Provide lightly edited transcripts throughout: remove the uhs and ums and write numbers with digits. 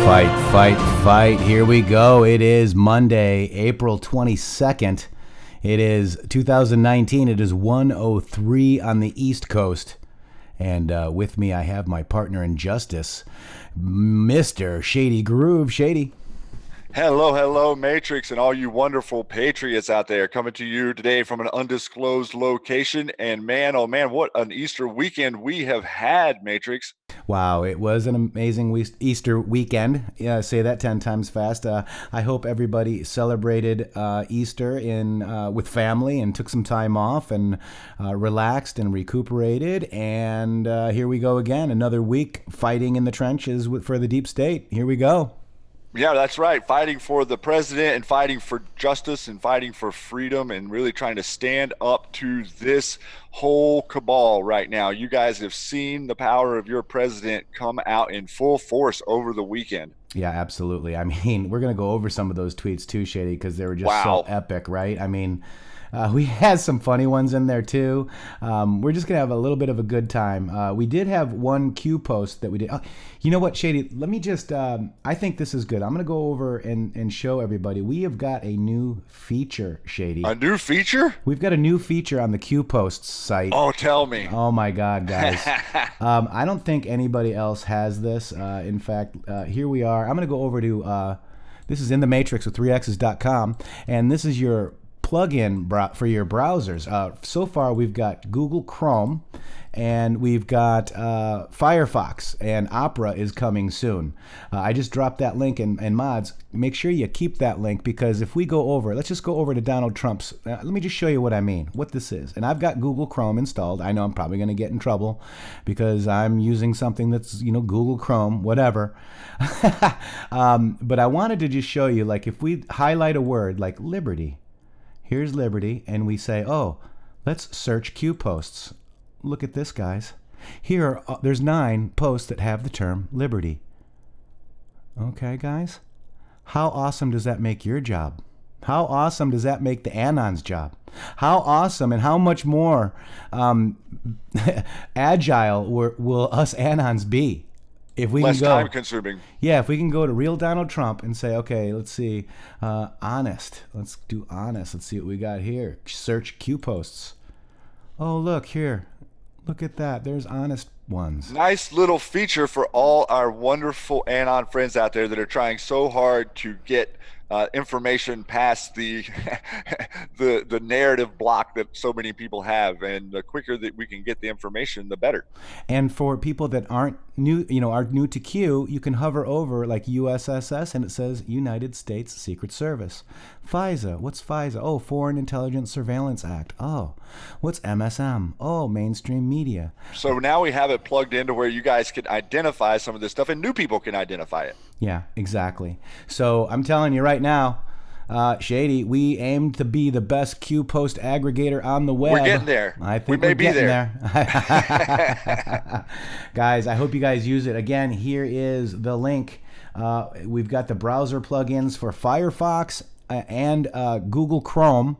Fight. Here we go. It is Monday, April 22nd. It is 2019. It is 1:03 on the East Coast. And with me, I have my partner in justice, Mr. Shady Grooove. Shady. Hello, Matrixxx, and all you wonderful Patriots out there, coming to you today from an undisclosed location. And man, oh man, what an Easter weekend we have had, Matrixxx. Wow, it was an amazing Easter weekend. Yeah, say that 10 times fast. I hope everybody celebrated Easter with family and took some time off and relaxed and recuperated. And here we go again, another week fighting in the trenches for the deep state. Here we go. Yeah, that's right. Fighting for the president and fighting for justice and fighting for freedom and really trying to stand up to this whole cabal right now. You guys have seen the power of your president come out in full force over the weekend. Yeah, absolutely. I mean, we're going to go over some of those tweets too, Shady, because they were just so epic, right? I mean, we had some funny ones in there too. We're just going to have a little bit of a good time. We did have one Q post that we did. Oh, you know what, Shady? Let me just, I think this is good. I'm going to go over and show everybody. We have got a new feature, Shady. A new feature? We've got a new feature on the Q posts site. Oh, tell me. Oh my God, guys. I don't think anybody else has this. In fact, here we are. I'm going to go over to, this is intheMatrixxx with 3x's.com, and this is your plug-in for your browsers. So far, we've got Google Chrome, and we've got Firefox, and Opera is coming soon. I just dropped that link, and mods, make sure you keep that link, because if we go over, let's just go over to Donald Trump's, let me just show you what I mean, what this is. And I've got Google Chrome installed. I know I'm probably going to get in trouble because I'm using something that's, Google Chrome, whatever. But I wanted to just show you, like, if we highlight a word like liberty, here's liberty, and we say, oh, let's search Q posts. Look at this, guys. Here, there's 9 posts that have the term liberty. Okay, guys? How awesome does that make your job? How awesome does that make the Anon's job? How awesome and how much more agile will us Anons be? If we less can go, time consuming. Yeah, if we can go to real Donald Trump and say, okay, let's see, honest. Let's do honest. Let's see what we got here. Search Q posts. Oh, look here. Look at that. There's honest ones. Nice little feature for all our wonderful Anon friends out there that are trying so hard to get information past the the narrative block that so many people have, and the quicker that we can get the information, the better. And for people that aren't new, are new to Q, you can hover over like USSS and it says United States Secret Service. FISA, what's FISA? Oh, Foreign Intelligence Surveillance Act. Oh, what's MSM? Oh, mainstream media. So now we have it plugged into where you guys can identify some of this stuff and new people can identify it. Yeah, exactly. So I'm telling you right now, Shady, we aim to be the best Q post aggregator on the web. We're getting there. I think we may we're be getting there. Guys, I hope you guys use it. Again, here is the link. We've got the browser plugins for Firefox and Google Chrome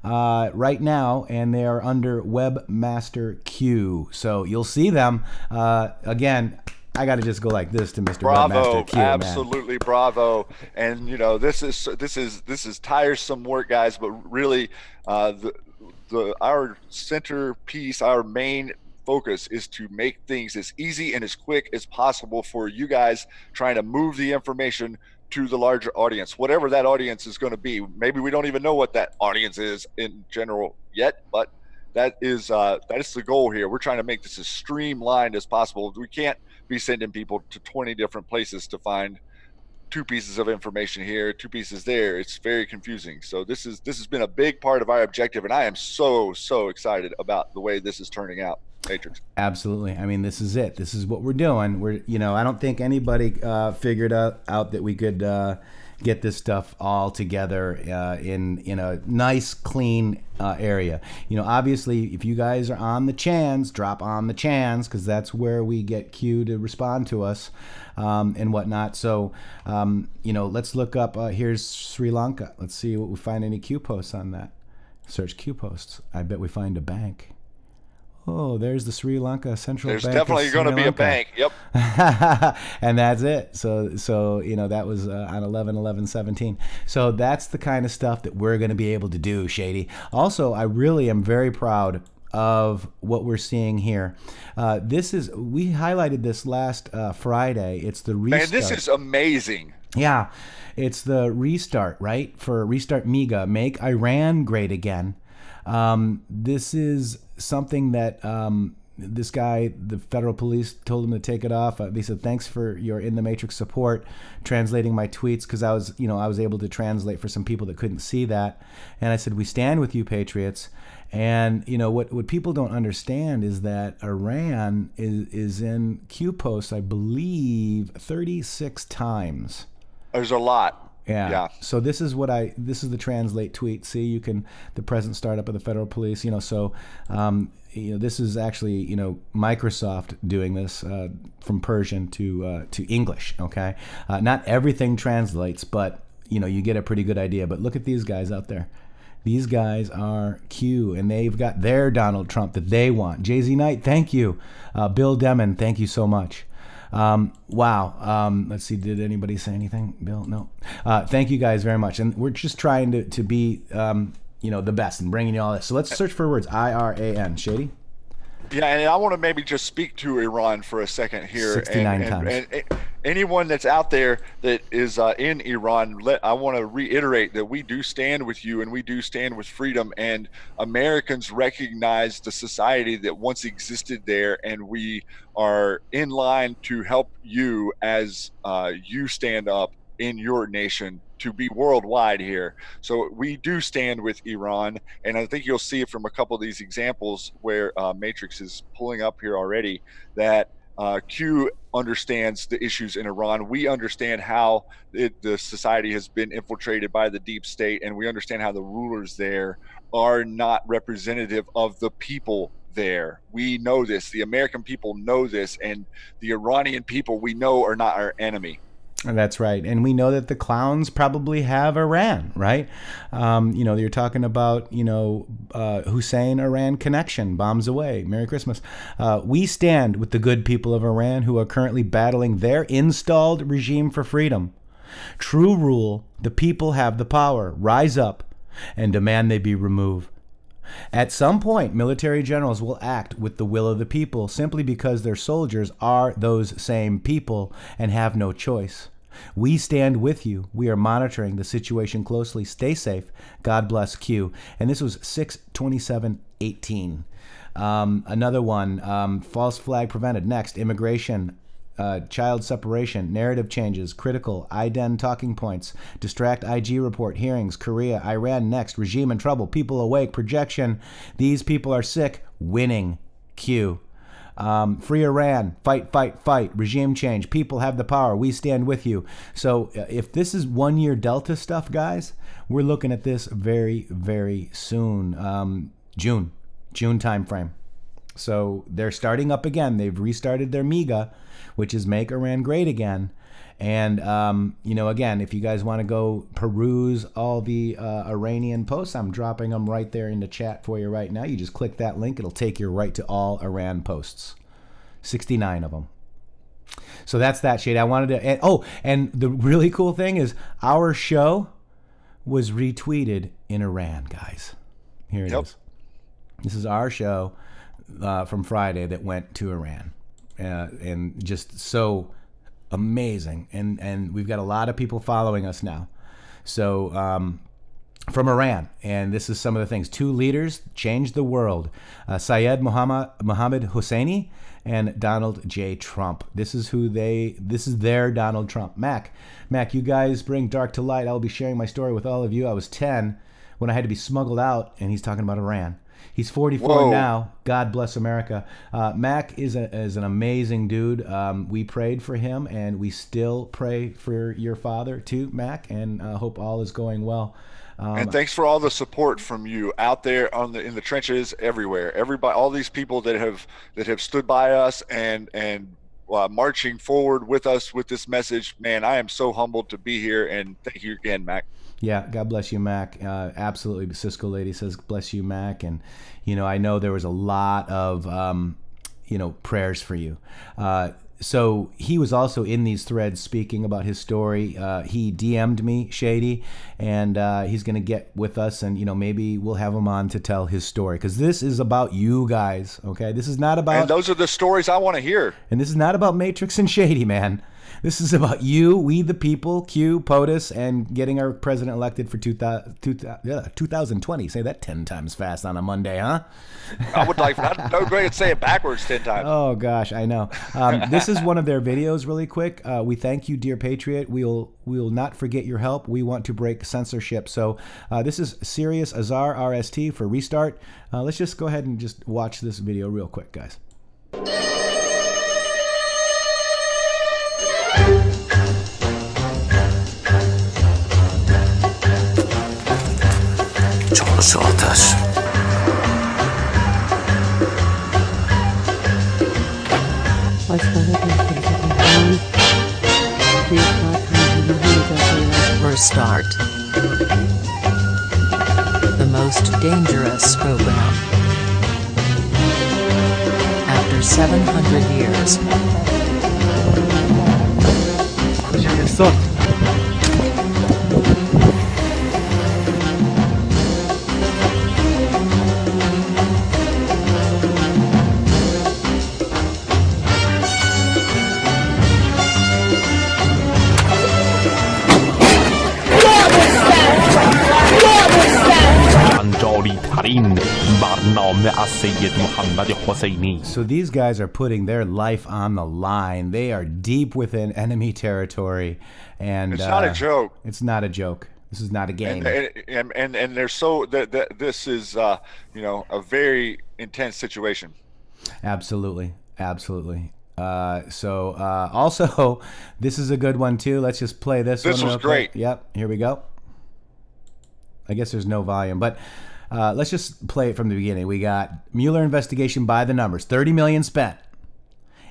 right now, and they are under Webmaster Q. So you'll see them. Again, I got to just go like this to Mr. Bravo, Webmaster Q, absolutely, man. Bravo. And this is tiresome work, guys, but really our centerpiece, our main focus is to make things as easy and as quick as possible for you guys trying to move the information to the larger audience, whatever that audience is going to be. Maybe we don't even know what that audience is in general yet, but that is the goal here. We're trying to make this as streamlined as possible. We can't be sending people to 20 different places to find 2 pieces of information here, 2 pieces there. It's very confusing. So this has been a big part of our objective, and I am so excited about the way this is turning out. Matrixxx. Absolutely. I mean, this is it. This is what we're doing. I don't think anybody figured out that we could get this stuff all together in a nice, clean area. Obviously, if you guys are on the chans, drop on the chans, because that's where we get Q to respond to us and whatnot. So, let's look up, here's Sri Lanka. Let's see what we find any Q posts on that. Search Q posts. I bet we find a bank. Oh, there's the Sri Lanka Central There's Bank of definitely going Sri to be a Lanka. bank. Yep. And that's it. So that was on 11/11/17. So that's the kind of stuff that we're going to be able to do, Shady. Also, I really am very proud of what we're seeing here. We highlighted this last Friday. It's the Man, this restart. is amazing. Yeah, it's the restart, right? For Restart MEGA, make Iran great again. This is something that this guy, the federal police, told him to take it off. They said, "Thanks for your intheMatrixx support, translating my tweets," because I was able to translate for some people that couldn't see that. And I said, "We stand with you, Patriots." And what people don't understand is that Iran is in Q posts, I believe, 36 times. There's a lot. Yeah. Yeah. So this is the translate tweet. See, the present startup of the federal police. This is actually Microsoft doing this from Persian to English. Okay, not everything translates, but you get a pretty good idea. But look at these guys out there. These guys are Q, and they've got their Donald Trump that they want. Jay-Z Knight, thank you. Bill Demon, thank you so much. Wow. Let's see. Did anybody say anything? Bill? No. Thank you guys very much. And we're just trying to be, the best and bringing you all this. So let's search for words. IRAN. Shady? Yeah, and I want to maybe just speak to Iran for a second here. 69 times. And anyone that's out there that is in Iran, I want to reiterate that we do stand with you, and we do stand with freedom. And Americans recognize the society that once existed there, and we are in line to help you as you stand up in your nation to be worldwide here. So we do stand with Iran, and I think you'll see it from a couple of these examples where Matrixxx is pulling up here already, that Q understands the issues in Iran. We understand how the society has been infiltrated by the deep state, and we understand how the rulers there are not representative of the people there. We know this. The American people know this, and the Iranian people we know are not our enemy. That's right. And we know that the clowns probably have Iran, right? You're talking about, Hussein Iran connection, bombs away, Merry Christmas. We stand with the good people of Iran who are currently battling their installed regime for freedom. True rule, the people have the power. Rise up and demand they be removed. At some point, military generals will act with the will of the people simply because their soldiers are those same people and have no choice. We stand with you. We are monitoring the situation closely. Stay safe. God bless Q. And this was 6/27/18. Another one, false flag prevented. Next, immigration. Child separation, narrative changes, critical, IDEN talking points, distract IG report, hearings, Korea, Iran next, regime in trouble, people awake, projection, these people are sick, winning, Q. Free Iran, fight, fight, fight, regime change, people have the power, we stand with you. So if this is 1 year Delta stuff, guys, we're looking at this very, very soon, June time frame. So they're starting up again. They've restarted their MEGA, which is Make Iran Great Again. And, again, if you guys want to go peruse all the Iranian posts, I'm dropping them right there in the chat for you right now. You just click that link. It'll take you right to all Iran posts. 69 of them. So that's that, Shade. I wanted to... And the really cool thing is our show was retweeted in Iran, guys. Here it is. This is our show from Friday that went to Iran. And just so amazing. And we've got a lot of people following us now. So from Iran. And this is some of the things. 2 leaders changed the world. Syed Mohammed Hosseini and Donald J. Trump. This is their Donald Trump. Mac, you guys bring dark to light. I'll be sharing my story with all of you. I was 10 when I had to be smuggled out, and he's talking about Iran. He's 44 Whoa. now. God bless America. Mac is an amazing dude. We prayed for him, and we still pray for your father too, Mac, and hope all is going well. And thanks for all the support from you out there in the trenches everywhere. Everybody, all these people that have stood by us and marching forward with us with this message. Man, I am so humbled to be here, and thank you again, Mac. Yeah, God bless you, Mac. Absolutely. Cisco Lady says, bless you, Mac. And, I know there was a lot of, prayers for you. So he was also in these threads speaking about his story. He DM'd me, Shady, and he's going to get with us, and maybe we'll have him on to tell his story, because this is about you guys. Okay, this is not about. And those are the stories I want to hear. And this is not about Matrixxx and Shady, man. This is about you, we the people, Q, POTUS, and getting our president elected for 2020. Say that 10 times fast on a Monday, huh? I would like that. I would go ahead and say it backwards 10 times. Oh, gosh, I know. This is one of their videos really quick. We thank you, dear Patriot. We will not forget your help. We want to break censorship. So this is Sirius Azar RST for Restart. Let's just go ahead and just watch this video real quick, guys. Sortas. Restart. The most dangerous program. After 700 years. So these guys are putting their life on the line. They are deep within enemy territory, and it's not a joke. It's not a joke. This is not a game. And they're so that this is a very intense situation. Absolutely. Also, this is a good one too. Let's just play this. This was great. Yep. Here we go. I guess there's no volume, but let's just play it from the beginning. We got Mueller investigation by the numbers. 30 million spent.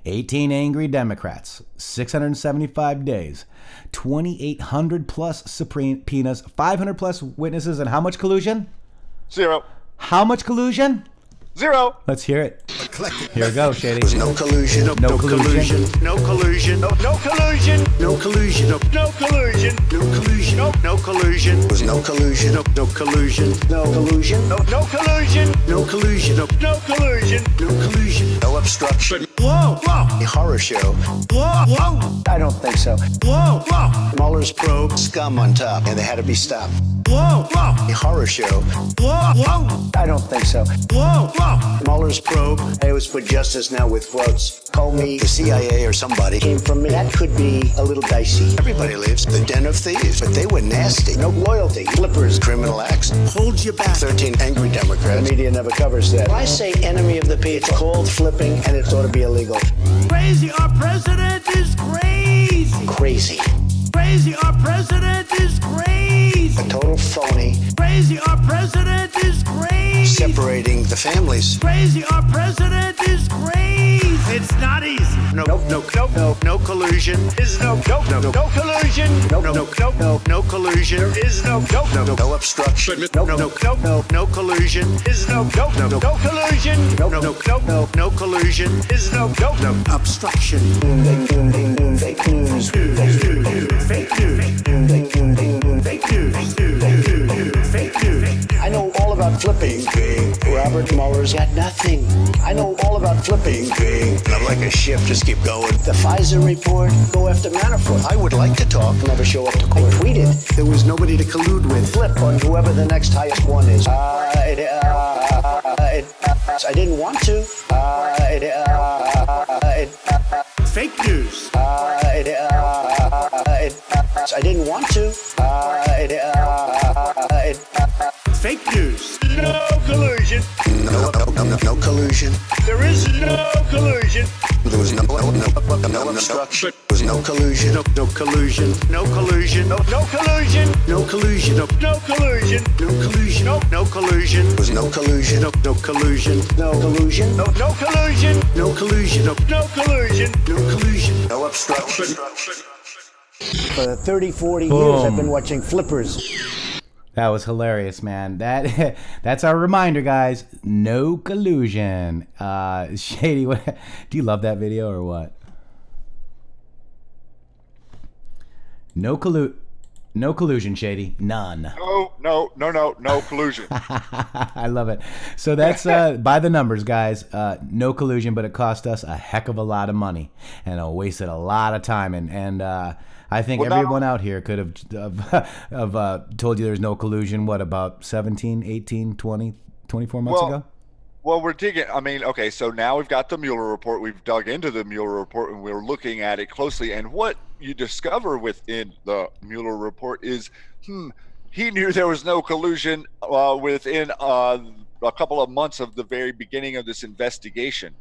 18 angry Democrats. 675 days. 2,800 plus subpoenas. 500 plus witnesses. And how much collusion? 0. How much collusion? 0. Let's hear it. Here we go, Shady. There's no collusion. No collusion. No collusion. No collusion. No collusion. No collusion. No collusion. No collusion. There's no collusion. No collusion. No collusion. No collusion. No collusion. No collusion. No collusion. No obstruction. Whoa. A horror show. Whoa. I don't think so. Whoa. Mueller's probe, scum on top, and they had to be stopped. Whoa. A horror show. Whoa. I don't think so. Whoa. Mueller's probe, it was for justice now with quotes. Call me the CIA or somebody. Came from me. That could be a little dicey. Everybody lives the den of thieves, but they were nasty. No loyalty. Flippers. Criminal acts. Holds you back. 13 angry Democrats. The media never covers that. When I say enemy of the people, it's called flipping, and it ought to be illegal. Crazy. Our president is crazy. Crazy. Crazy. Our president is crazy. A total phony. Crazy. Our president is crazy. Separating the families. Crazy. Our president is crazy. It's not easy. No collusion. Is no collusion. No collusion. There is no obstruction. No collusion. Is no collusion. No collusion. Is no obstruction. Fake news. Fake news. Fake news. Fake news. I know all about flipping. Robert Mueller's got nothing. I know all about flipping. And I'm like a ship, just keep going. The Pfizer report, go after Manafort. I would like to talk, never show up to court. I tweeted there was nobody to collude with. Flip on whoever the next highest one is. I didn't want to. Fake news. I didn't want to. Fake news. No collusion. No no collusion. There is no collusion. There was no obstruction. There was no collusion. No collusion. No collusion. No collusion. No collusion. No collusion. No collusion. No collusion. There was no collusion. No collusion. No collusion. No collusion. No collusion. No collusion. No collusion. No obstruction. For 30, 40 years, I've been watching flippers. That was hilarious, man. That's our reminder, guys. No collusion. Shady, do you love that video or what? No collusion, Shady. None. No collusion. I love it. So that's by the numbers, guys. No collusion, but it cost us a heck of a lot of money and it wasted a lot of time. And I think everyone out here could have told you there's no collusion, what, about 17, 18, 20, 24 months ago? Well, we're digging. I mean, okay, so now we've got the Mueller report. We've dug into the Mueller report, and we're looking at it closely. And what you discover within the Mueller report is, he knew there was no collusion within a couple of months of the very beginning of this investigation.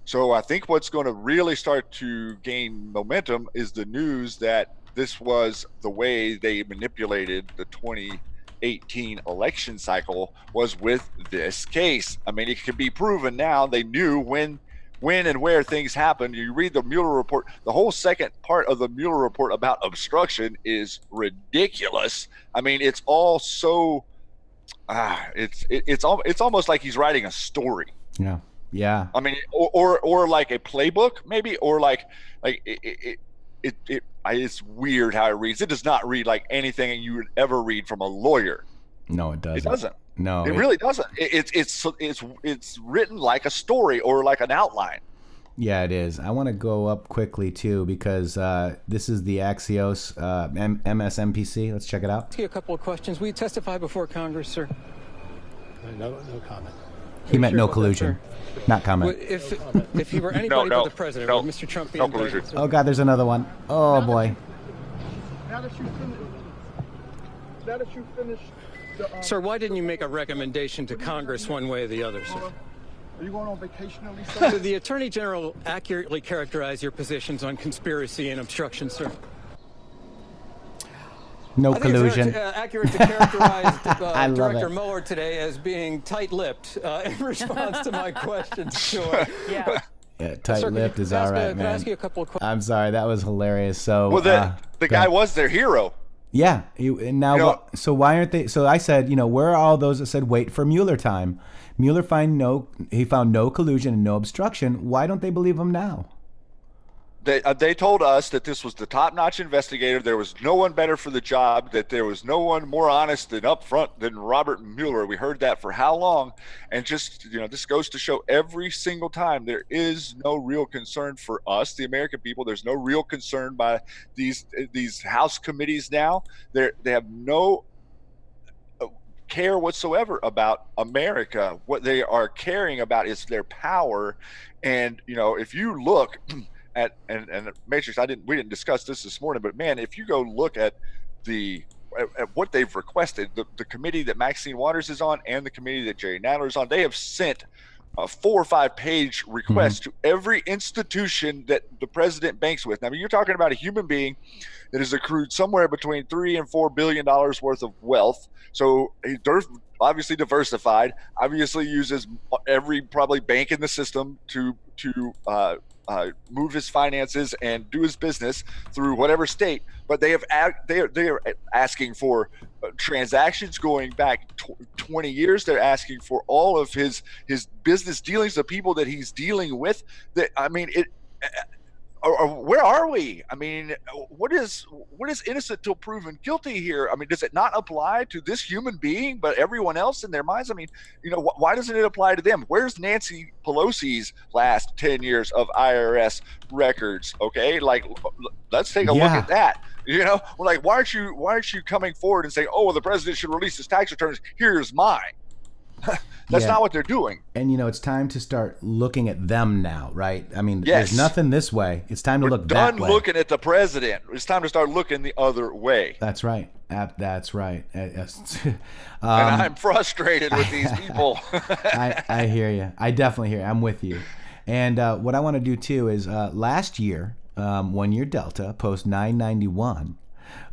So I think what's going to really start to gain momentum is the news that this was the way they manipulated the 2018 election cycle was with this case. I mean, it can be proven now. They knew when and where things happened. You read the Mueller report, the whole second part of the Mueller report about obstruction is ridiculous. I mean, it's all so it's almost like he's writing a story. Yeah. Yeah. I mean, or like a playbook, maybe, or like it's weird how it reads. It does not read like anything you would ever read from a lawyer. No, it doesn't. It doesn't. No, it really doesn't. It's written like a story or like an outline. Yeah, it is. I want to go up quickly too because this is the Axios MSNBC. Let's check it out. Ask you a couple of questions. Will you testify before Congress, sir? No comment. He meant no collusion, not comment. If he were anybody but the president, would Mr. Trump be indicted? Oh God, there's another one. Oh boy. Now that you finished Sir, why didn't you make a recommendation to Congress one way or the other, sir? Are you going on vacation at least? Did the Attorney General accurately characterize your positions on conspiracy and obstruction, sir? No collusion. It's accurate to characterize Director Mueller today as being tight-lipped in response to my questions. Sure. Yeah, tight-lipped is all right, man. Can I ask you a couple of questions? I'm sorry, that was hilarious. So, well, the guy was their hero. Yeah. And now, so why aren't they? So I said, where are all those that said wait for Mueller time? Mueller found no collusion and no obstruction. Why don't they believe him now? They told us that this was the top-notch investigator. There was no one better for the job, that there was no one more honest and upfront than Robert Mueller. We heard that for how long? And just, this goes to show every single time there is no real concern for us, the American people. There's no real concern by these House committees now. They have no care whatsoever about America. What they are caring about is their power. And, if you look at Matrixxx, we didn't discuss this morning, but man, if you go look at what they've requested, the committee that Maxine Waters is on and the committee that Jerry Nadler is on, they have sent a 4 or 5 page request to every institution that the president banks with. Now, I mean, you're talking about a human being that has accrued somewhere between $3 and $4 billion worth of wealth. So he's obviously diversified, obviously uses every probably bank in the system to move his finances and do his business through whatever state. But they are asking for transactions going back 20 years. They're asking for all of his business dealings, the people that he's dealing with. That, I mean, where are we? I mean, what is innocent till proven guilty here? I mean, does it not apply to this human being, but everyone else in their minds? I mean, why doesn't it apply to them? Where's Nancy Pelosi's last 10 years of IRS records? Okay, like, let's take a look at that. Why aren't you coming forward and saying, oh, well, the president should release his tax returns? Here's mine. That's Yeah. not what they're doing. And, you know, it's time to start looking at them now, right? I mean, Yes. there's nothing this way. It's time to look Done that way. looking at the president. It's time to start looking the other way. That's right. That's right. And I'm frustrated with these people. I hear you. I definitely hear you. I'm with you. And what I want to do too is last year, 1 year Delta, post 991,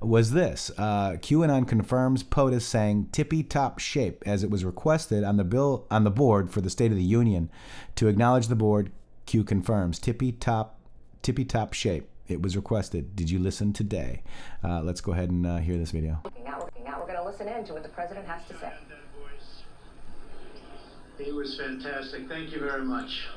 was this. QAnon confirms POTUS saying tippy top shape as it was requested on the board for the State of the Union. To acknowledge the board, Q confirms tippy top shape. It was requested. Did you listen today? Let's go ahead and hear this video. Looking out. We're going to listen in to what the president has to say. He was fantastic. Thank you very much.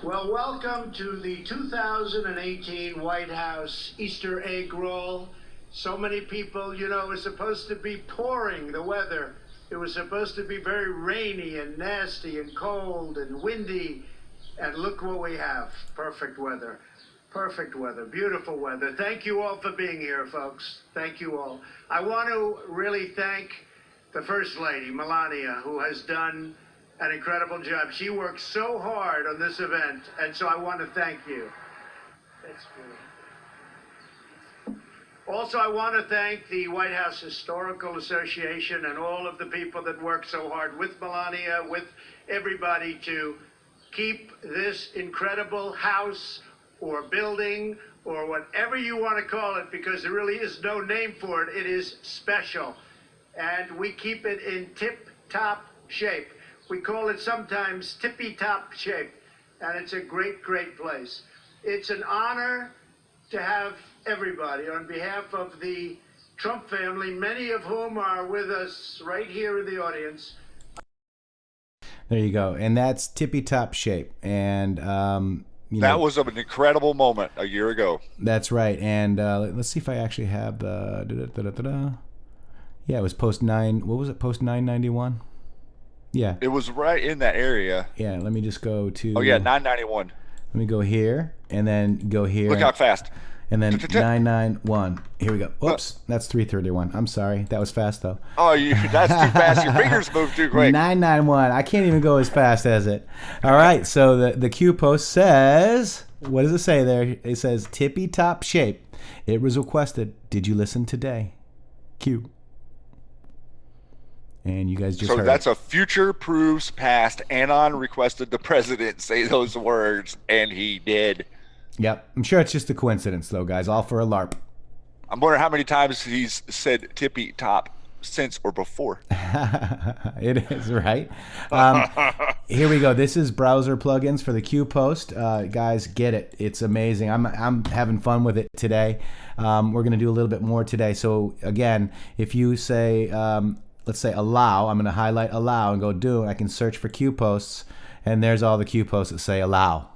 Well, welcome to the 2018 White House Easter egg roll. So many people, you know, it was supposed to be pouring, the weather. It was supposed to be very rainy and nasty and cold and windy. And look what we have. Perfect weather. Perfect weather. Beautiful weather. Thank you all for being here, folks. Thank you all. I want to really thank the First Lady, Melania, who has done an incredible job. She worked so hard on this event, and so I want to thank you. That's good. Also, I want to thank the White House Historical Association and all of the people that worked so hard with Melania, with everybody to keep this incredible house or building or whatever you want to call it, because there really is no name for it. It is special. And we keep it in tip-top shape. We call it sometimes tippy-top shape, and it's a great, great place. It's an honor to have everybody on behalf of the Trump family, many of whom are with us right here in the audience. There you go. And that's tippy-top shape. And, you know, That was an incredible moment a year ago. That's right. And let's see if I actually have the... Yeah, it was post 9... What was it? Post 991? Yeah. It was right in that area. Yeah, let me just go to... Oh, yeah, 991. Let me go here, and then go here. Look how fast. And then 991. Here we go. Whoops, that's 331. I'm sorry. That was fast, though. Oh, that's too fast. Your fingers move too quick. 991. I can't even go as fast as it. All right, so the Q post says... What does it say there? It says, tippy-top shape. It was requested. Did you listen today? Q. And you guys just heard. So that's a future proves past. Anon requested the president say those words, and he did. Yep. I'm sure it's just a coincidence, though, guys. All for a LARP. I'm wondering how many times he's said tippy top since or before. It is, right? Here we go. This is browser plugins for the Q post. Guys, get it. It's amazing. I'm having fun with it today. We're going to do a little bit more today. So, again, if you say... let's say allow. I'm going to highlight allow and go do, and I can search for Q posts, and there's all the Q posts that say allow.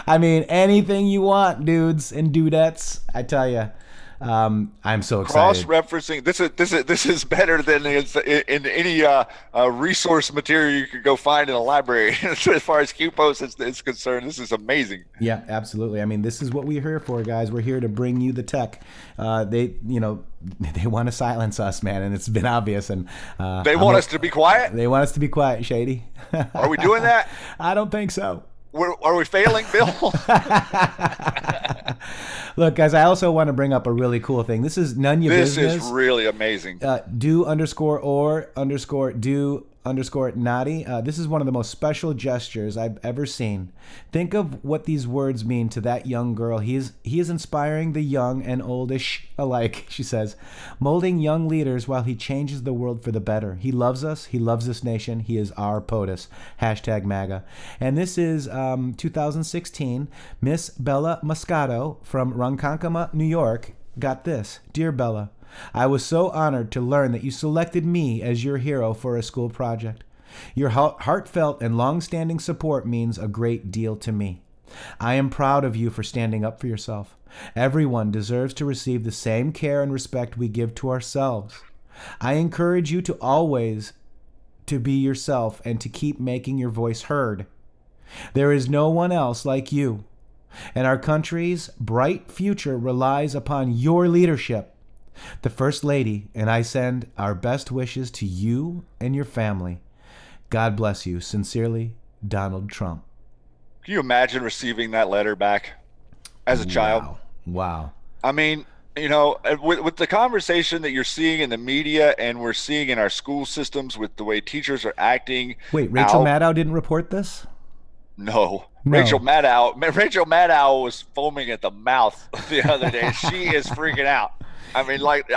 I mean, anything you want, dudes and dudettes. I tell you, I'm so excited. Cross-referencing. This is better than in any resource material you could go find in a library. As far as Q posts is concerned, this is amazing. Yeah, absolutely. I mean, this is what we're here for, guys. We're here to bring you the tech. They want to silence us, man, and it's been obvious. And they want us to be quiet. They want us to be quiet, Shady. Are we doing that? I don't think so. Are we failing, Bill? Look, guys, I also want to bring up a really cool thing. This is none your business. This is really amazing. Do_naughty. This is one of the most special gestures I've ever seen. Think of what these words mean to that young girl. He is inspiring the young and oldish alike, she says, molding young leaders while he changes the world for the better. He loves us. He loves this nation. He is our POTUS. #MAGA. And this is 2016. Miss Bella Moscato from Ronkonkoma, New York, got this. Dear Bella, I was so honored to learn that you selected me as your hero for a school project. Your heartfelt and long-standing support means a great deal to me. I am proud of you for standing up for yourself. Everyone deserves to receive the same care and respect we give to ourselves. I encourage you to always to be yourself and to keep making your voice heard. There is no one else like you, and our country's bright future relies upon your leadership. The First Lady and I send our best wishes to you and your family. God bless you. Sincerely, Donald Trump. Can you imagine receiving that letter back as a child? Wow. I mean, you know, with the conversation that you're seeing in the media and we're seeing in our school systems with the way teachers are acting. Wait, Rachel Maddow didn't report this? No. Rachel Maddow was foaming at the mouth the other day. She is freaking out. I mean, like,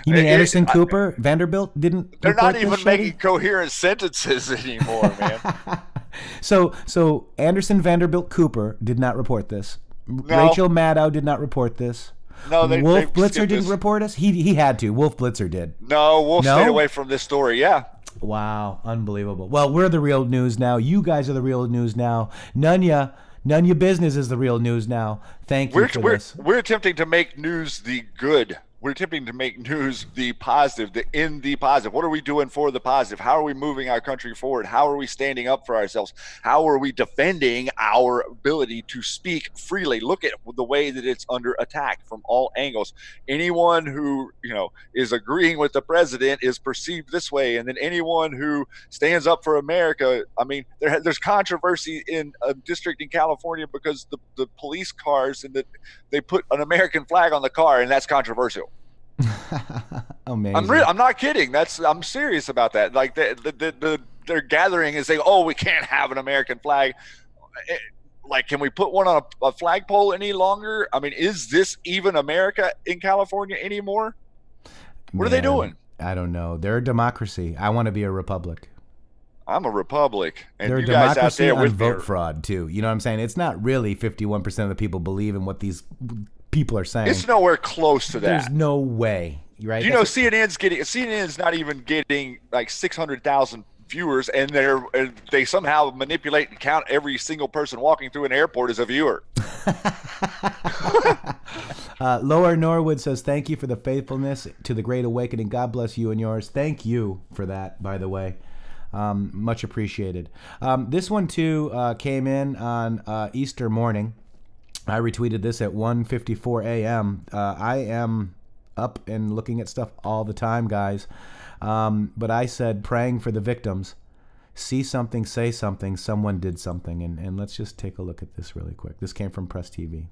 you mean Anderson Cooper, Vanderbilt didn't? They're not even making coherent sentences anymore, man. So Anderson Vanderbilt Cooper did not report this. No. Rachel Maddow did not report this. No, Wolf Blitzer didn't report us. He had to. Wolf Blitzer did. No, Wolf stayed away from this story. Yeah. Wow, unbelievable. Well, we're the real news now. You guys are the real news now. None ya business is the real news now. Thank you for this. We're attempting to make news the good. We're attempting to make news the positive, the positive. What are we doing for the positive? How are we moving our country forward? How are we standing up for ourselves? How are we defending our ability to speak freely? Look at the way that it's under attack from all angles. Anyone who, you know, is agreeing with the president is perceived this way, and then anyone who stands up for America, I mean, there's controversy in a district in California because the police cars and they put an American flag on the car, and that's controversial. Amazing. I'm not kidding. I'm serious about that. Like they're gathering and saying, "Oh, we can't have an American flag." Like, can we put one on a flagpole any longer? I mean, is this even America in California anymore? What are they doing? I don't know. They're a democracy. I want to be a republic. I'm a republic, and they're you a guys democracy out there on with vote fraud too. You know what I'm saying? It's not really 51% of the people believe in what these people are saying. It's nowhere close to that. There's no way, right? You know, CNN's not even getting like 600,000 viewers, and they somehow manipulate and count every single person walking through an airport as a viewer. Lower Norwood says, thank you for the faithfulness to the Great Awakening. God bless you and yours. Thank you for that, by the way. Much appreciated. This one too came in on Easter morning. I retweeted this at 1:54 a.m. I am up and looking at stuff all the time, guys. But I said, praying for the victims. See something, say something, someone did something. And let's just take a look at this really quick. This came from Press TV.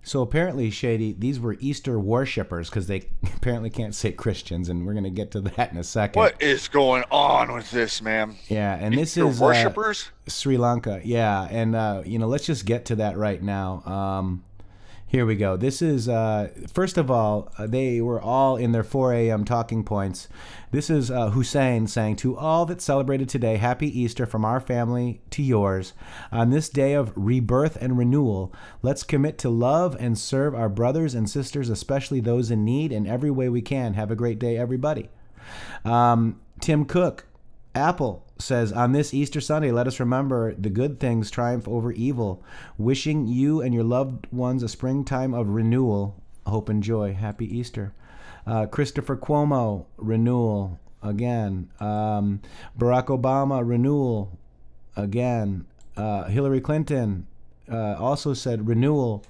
So apparently, Shady, these were Easter worshippers because they apparently can't say Christians, and we're going to get to that in a second. What is going on with this, man? Yeah, and this Easter is worshippers? Sri Lanka. Yeah, and let's just get to that right now. Here we go. This is first of all, they were all in their 4 a.m. talking points. This is Hussein saying, to all that celebrated today, happy Easter from our family to yours. On this day of rebirth and renewal, let's commit to love and serve our brothers and sisters, especially those in need, in every way we can. Have a great day, everybody. Tim Cook, Apple, says, on this Easter Sunday, let us remember the good things triumph over evil. Wishing you and your loved ones a springtime of renewal, hope and joy. Happy Easter. Christopher Cuomo, renewal again. Barack Obama, renewal again. Hillary Clinton also said renewal.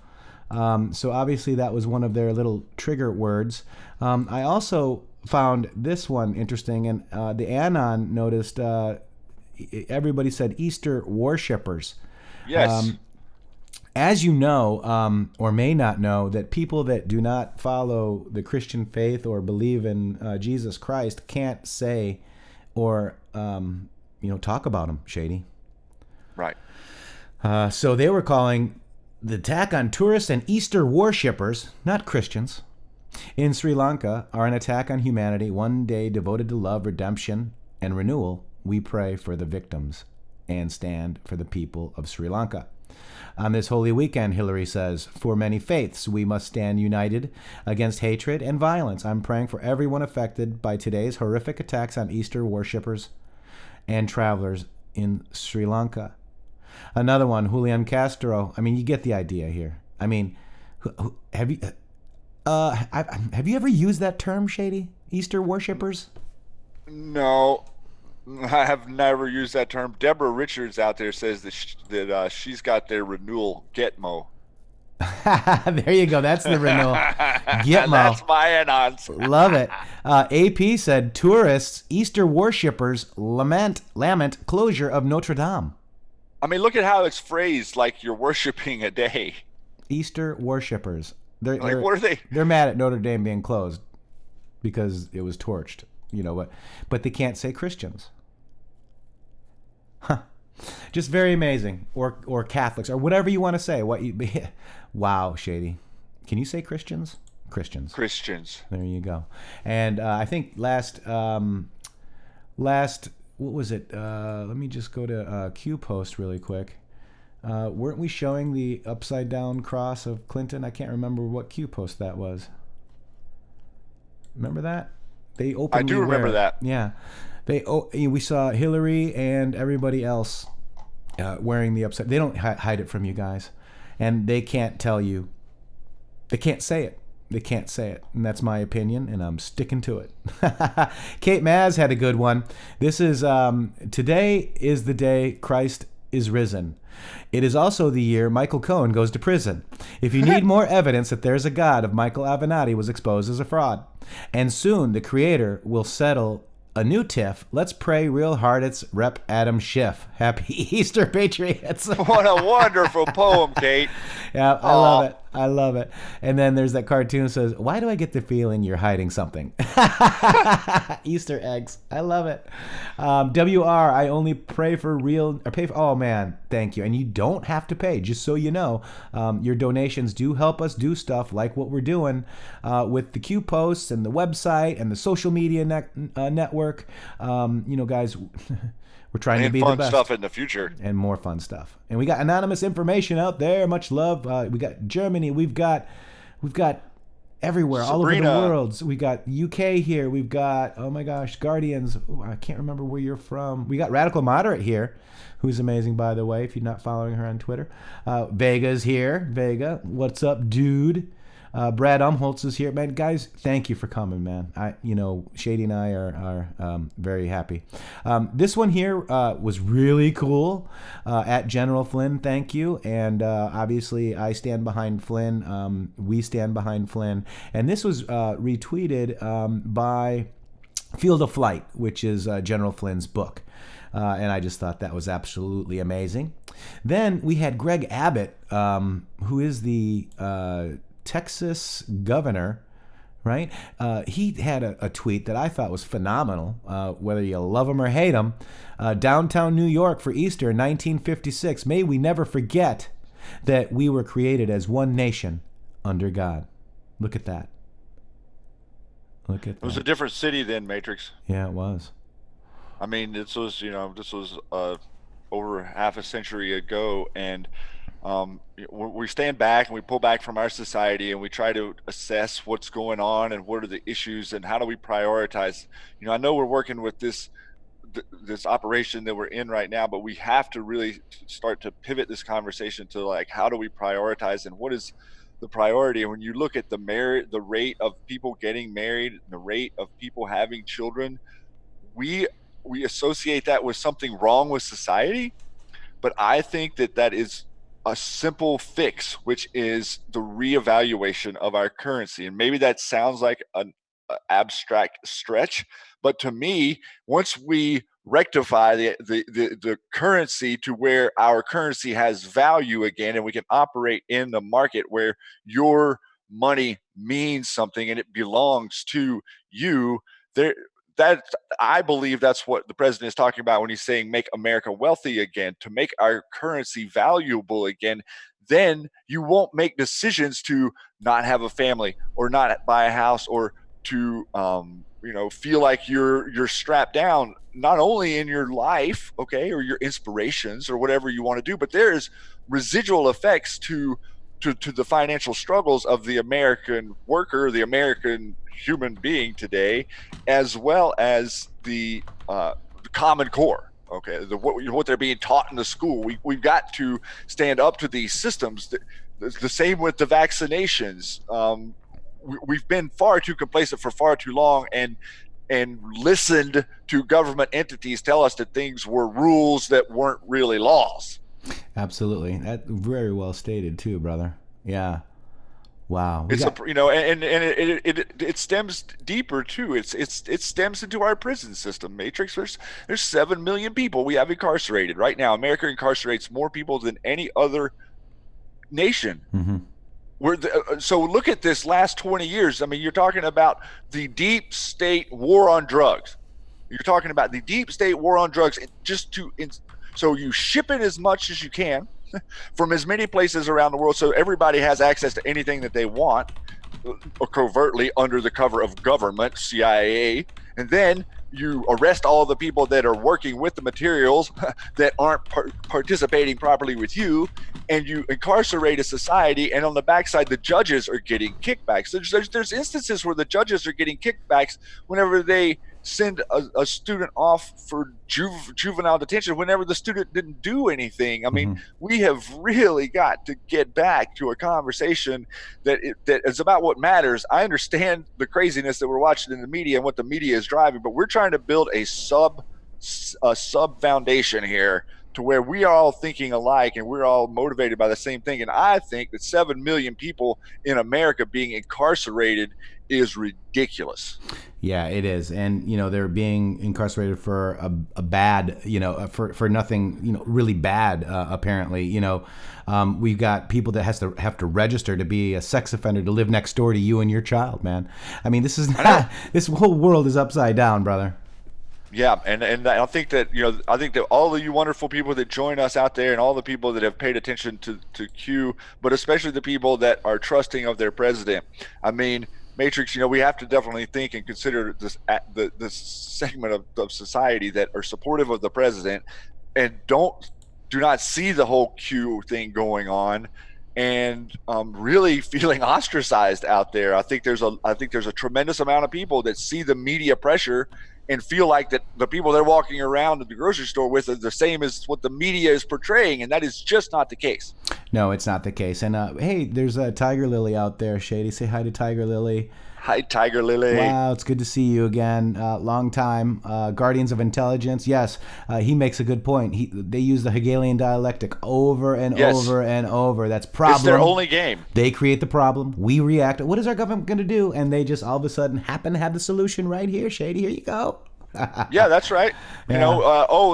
So obviously that was one of their little trigger words. I also found this one interesting, and the Anon noticed everybody said Easter worshippers. Yes. As you know, or may not know, that people that do not follow the Christian faith or believe in Jesus Christ can't say or talk about him, Shady. Right. So they were calling the attack on tourists and Easter worshippers, not Christians, in Sri Lanka are an attack on humanity, one day devoted to love, redemption, and renewal. We pray for the victims and stand for the people of Sri Lanka. On this holy weekend, Hillary says, for many faiths, we must stand united against hatred and violence. I'm praying for everyone affected by today's horrific attacks on Easter worshippers and travelers in Sri Lanka. Another one, Julian Castro. I mean, you get the idea here. I mean, have you ever used that term, Shady? Easter worshippers? No, I have never used that term. Deborah Richards out there says that she's got their renewal Gitmo. There you go. That's the renewal. Gitmo. That's my add-ons. Love it. AP said tourists, Easter worshippers lament closure of Notre Dame. I mean, look at how it's phrased, like you're worshiping a day. Easter worshippers. What are they? They're mad at Notre Dame being closed because it was torched, but they can't say Christians. Huh. Just very amazing. Or Catholics, or whatever you want to say. Wow, Shady. Can you say Christians? Christians. There you go. And I think last, what was it? Let me just go to Q post really quick. Weren't we showing the upside down cross of Clinton? I can't remember what Q post that was. Remember that? They openly I do remember that. Yeah. We saw Hillary and everybody else wearing the upside. They don't hide it from you guys. And they can't tell you. They can't say it. They can't say it. And that's my opinion, and I'm sticking to it. Kate Maz had a good one. This is, today is the day Christ is risen. It is also the year Michael Cohen goes to prison. If you need more evidence that there's a God of Michael Avenatti was exposed as a fraud. And soon the creator will settle a new tiff. Let's pray real hard. It's Rep. Adam Schiff. Happy Easter, Patriots. What a wonderful poem, Kate. Yeah, I love it. I love it. And then there's that cartoon that says, why do I get the feeling you're hiding something? Easter eggs. I love it. WR, I only pray for real, or pay for, oh man, thank you. And you don't have to pay, just so you know. Your donations do help us do stuff like what we're doing with the Q posts and the website and the social media network. Guys, we're trying to be the best. And fun stuff in the future. And more fun stuff. And we got anonymous information out there. Much love. We got Germany. We've got everywhere, all over the world. So we got UK here. We've got, oh my gosh, Guardians. Ooh, I can't remember where you're from. We got Radical Moderate here, who's amazing, by the way, if you're not following her on Twitter. Vega's here. Vega, what's up, dude? Brad Umholtz is here. Man, guys, thank you for coming, man. Shady and I are very happy. This one here was really cool. At General Flynn, thank you. And obviously, I stand behind Flynn. We stand behind Flynn. And this was retweeted by Field of Flight, which is General Flynn's book. And I just thought that was absolutely amazing. Then we had Greg Abbott, who is the Texas governor, right? He had a tweet that I thought was phenomenal, whether you love him or hate him. Downtown New York for Easter 1956. May we never forget that we were created as one nation under God. Look at that. Look at that. It was a different city then, Matrixx. Yeah, it was. I mean, this was over half a century ago, and we stand back and we pull back from our society and we try to assess what's going on and what are the issues and how do we prioritize. I know we're working with this operation that we're in right now, but we have to really start to pivot this conversation to like, how do we prioritize and what is the priority? And when you look at the rate of people getting married, the rate of people having children, we associate that with something wrong with society. But I think that is a simple fix, which is the reevaluation of our currency. And maybe that sounds like an abstract stretch, but to me, once we rectify the currency to where our currency has value again, and we can operate in the market where your money means something and it belongs to you, that I believe that's what the president is talking about when he's saying make America wealthy again, to make our currency valuable again. Then you won't make decisions to not have a family or not buy a house or to feel like you're strapped down, not only in your life, okay, or your inspirations or whatever you want to do, but there's residual effects to the financial struggles of the American worker, the American human being today, as well as the common core. Okay, what they're being taught in the school. We've got to stand up to these systems. The same with the vaccinations. We've been far too complacent for far too long, and listened to government entities tell us that things were rules that weren't really laws. Absolutely. That very well stated too, brother. Yeah. Wow. And it stems deeper too. It stems into our prison system. Matrixx, there's 7 million people we have incarcerated right now. America incarcerates more people than any other nation. Mm-hmm. So look at this last 20 years. I mean, you're talking about the deep state war on drugs. You're talking about the deep state war on drugs, so you ship it as much as you can from as many places around the world, so everybody has access to anything that they want, or covertly under the cover of government, CIA, and then you arrest all the people that are working with the materials that aren't participating properly with you, and you incarcerate a society, and on the backside, the judges are getting kickbacks. There's instances where the judges are getting kickbacks whenever they send a student off for juvenile detention whenever the student didn't do anything. I mean, we have really got to get back to a conversation that is about what matters. I understand the craziness that we're watching in the media and what the media is driving, but we're trying to build a sub foundation here to where we are all thinking alike and we're all motivated by the same thing. And I think that 7 million people in America being incarcerated is ridiculous. Yeah, it is. And, they're being incarcerated for a bad, for nothing, really bad, apparently. We've got people that have to register to be a sex offender to live next door to you and your child, man. I mean, this whole world is upside down, brother. Yeah, and I think that all of you wonderful people that join us out there, and all the people that have paid attention to Q, but especially the people that are trusting of their president. I mean, Matrixx, we have to definitely think and consider this segment of society that are supportive of the president and do not see the whole Q thing going on, and really feeling ostracized out there. I think there's a tremendous amount of people that see the media pressure and feel like that the people they're walking around at the grocery store with are the same as what the media is portraying, and that is just not the case. No, it's not the case. And hey, there's a Tiger Lily out there. Shady, say hi to Tiger Lily. Hi, Tiger Lily. Wow, it's good to see you again. Long time. Guardians of Intelligence. Yes, he makes a good point. They use the Hegelian dialectic over and over and over. That's problem. It's their only game. They create the problem. We react. What is our government going to do? And they just all of a sudden happen to have the solution right here. Shady, here you go. Yeah, that's right. Yeah.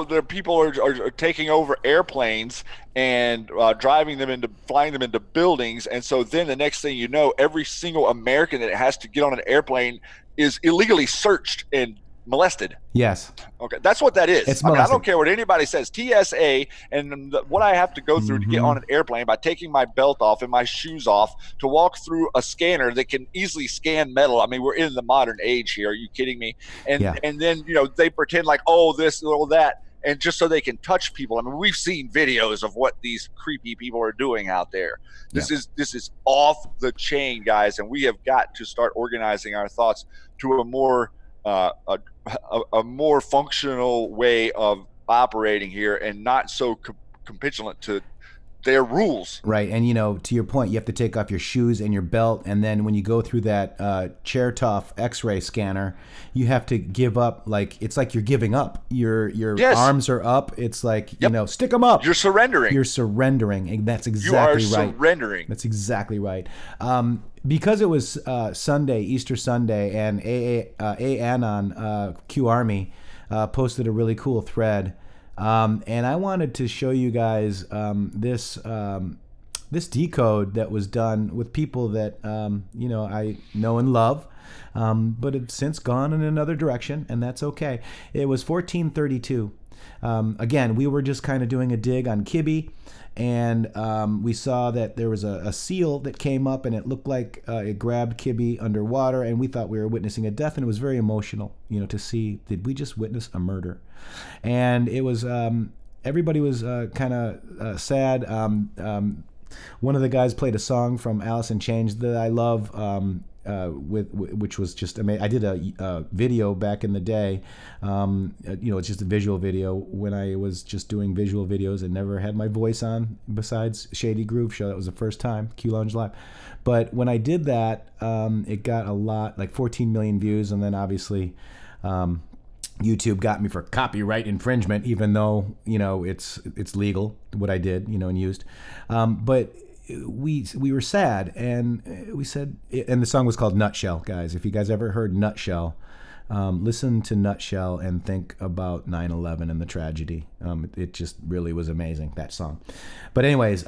The people are taking over airplanes and flying them into buildings, and so then the next thing you know, every single American that has to get on an airplane is illegally searched and molested. Yes. Okay, that's what that is. It's I don't care what anybody says. TSA and what I have to go through to get on an airplane by taking my belt off and my shoes off to walk through a scanner that can easily scan metal. I mean, we're in the modern age here. Are you kidding me? And then they pretend like, oh, this or that, and just so they can touch people. I mean, we've seen videos of what these creepy people are doing out there. This is off the chain, guys, and we have got to start organizing our thoughts to a more functional way of operating here, and not so capitulant to their rules. Right. And to your point, you have to take off your shoes and your belt, and then when you go through that chair tough x-ray scanner, you have to give up. It's like you're giving up. Your arms are up. It's like stick them up. You're surrendering. And that's exactly right. You are surrendering. That's exactly right. Because it was Sunday, Easter Sunday, and Anon Q Army posted a really cool thread, and I wanted to show you guys this decode that was done with people that I know and love, but have since gone in another direction, and that's okay. It was 1432. Again, we were just kind of doing a dig on Kibbe. And we saw that there was a seal that came up, and it looked like it grabbed Kibbe underwater, and we thought we were witnessing a death, and it was very emotional, to see, did we just witness a murder? And it was, everybody was kind of sad. One of the guys played a song from Alice in Chains that I love. which was just amazing. I did a video back in the day. It's just a visual video when I was just doing visual videos and never had my voice on besides Shady Groove Show. That was the first time, Q Lounge Live. But when I did that, it got a lot, like 14 million views, and then obviously YouTube got me for copyright infringement, even though it's legal what I did, and used. But we were sad, and we said, and the song was called Nutshell, guys. If you guys ever heard Nutshell, listen to Nutshell and think about 9/11 and the tragedy. It just really was amazing, that song. But anyways,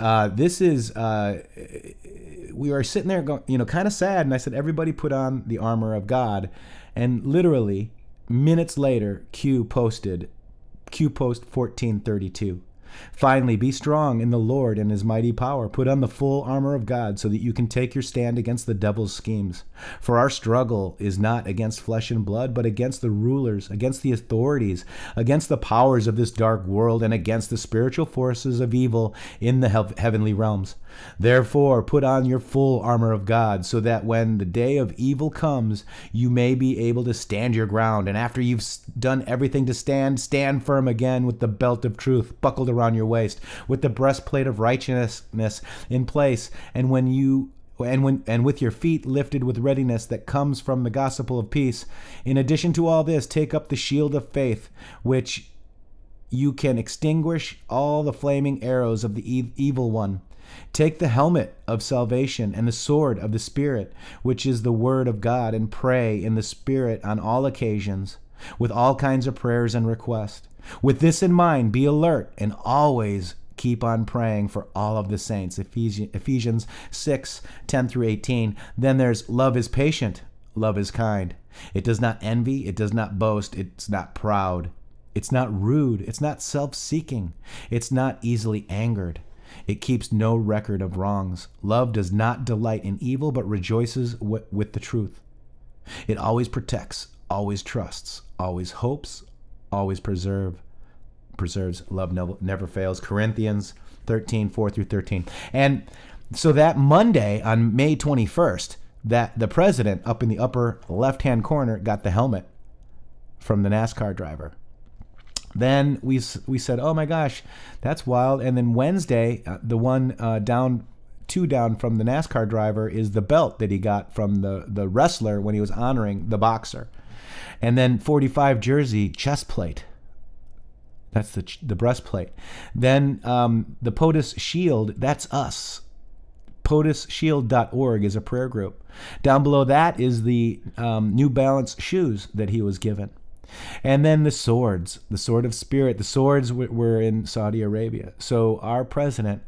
we were sitting there going, kind of sad, and I said, everybody put on the armor of God, and literally minutes later, Q post 1432. Finally, be strong in the Lord and his mighty power. Put on the full armor of God so that you can take your stand against the devil's schemes. For our struggle is not against flesh and blood, but against the rulers, against the authorities, against the powers of this dark world, and against the spiritual forces of evil in the heavenly realms. Therefore, put on your full armor of God, so that when the day of evil comes, you may be able to stand your ground. And after you've done everything to stand firm again with the belt of truth buckled around your waist, with the breastplate of righteousness in place, and with your feet lifted with readiness that comes from the gospel of peace. In addition to all this, take up the shield of faith, which you can extinguish all the flaming arrows of the evil one. Take the helmet of salvation and the sword of the Spirit, which is the word of God, and pray in the Spirit on all occasions, with all kinds of prayers and requests. With this in mind, be alert and always keep on praying for all of the saints. Ephesians 6:10-18. Then there's love is patient, love is kind. It does not envy, it does not boast, it's not proud. It's not rude, it's not self-seeking, it's not easily angered. It keeps no record of wrongs. Love does not delight in evil, but rejoices with the truth. It always protects, always trusts, always hopes, always preserves. Love never fails. Corinthians 13:4-13. And so that Monday on May 21st, that the president up in the upper left-hand corner got the helmet from the NASCAR driver. Then we said, oh my gosh, that's wild. And then Wednesday, the one two down from the NASCAR driver is the belt that he got from the wrestler when he was honoring the boxer. And then 45 jersey chest plate. That's the breastplate. Then the POTUS Shield, that's us. POTUSShield.org is a prayer group. Down below that is the New Balance shoes that he was given. And then the swords, the sword of spirit. The swords were in Saudi Arabia. So our president,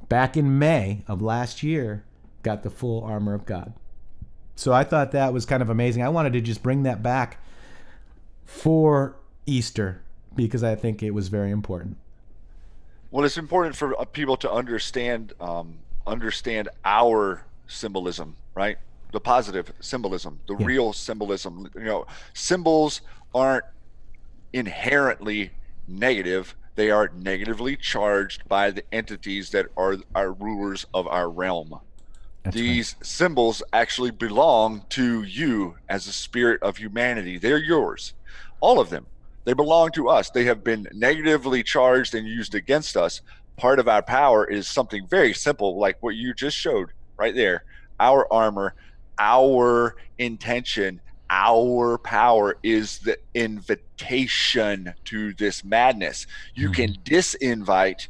back in May of last year, got the full armor of God. So I thought that was kind of amazing. I wanted to just bring that back for Easter because I think it was very important. Well, it's important for people to understand our symbolism, right? The positive symbolism, the real symbolism. Symbols aren't inherently negative. They are negatively charged by the entities that are our rulers of our realm. That's These right. Symbols actually belong to you as a spirit of humanity. They're yours. All of them. They belong to us. They have been negatively charged and used against us. Part of our power is something very simple, like what you just showed right there. Our armor, our intention, our power is the invitation to this madness. You can disinvite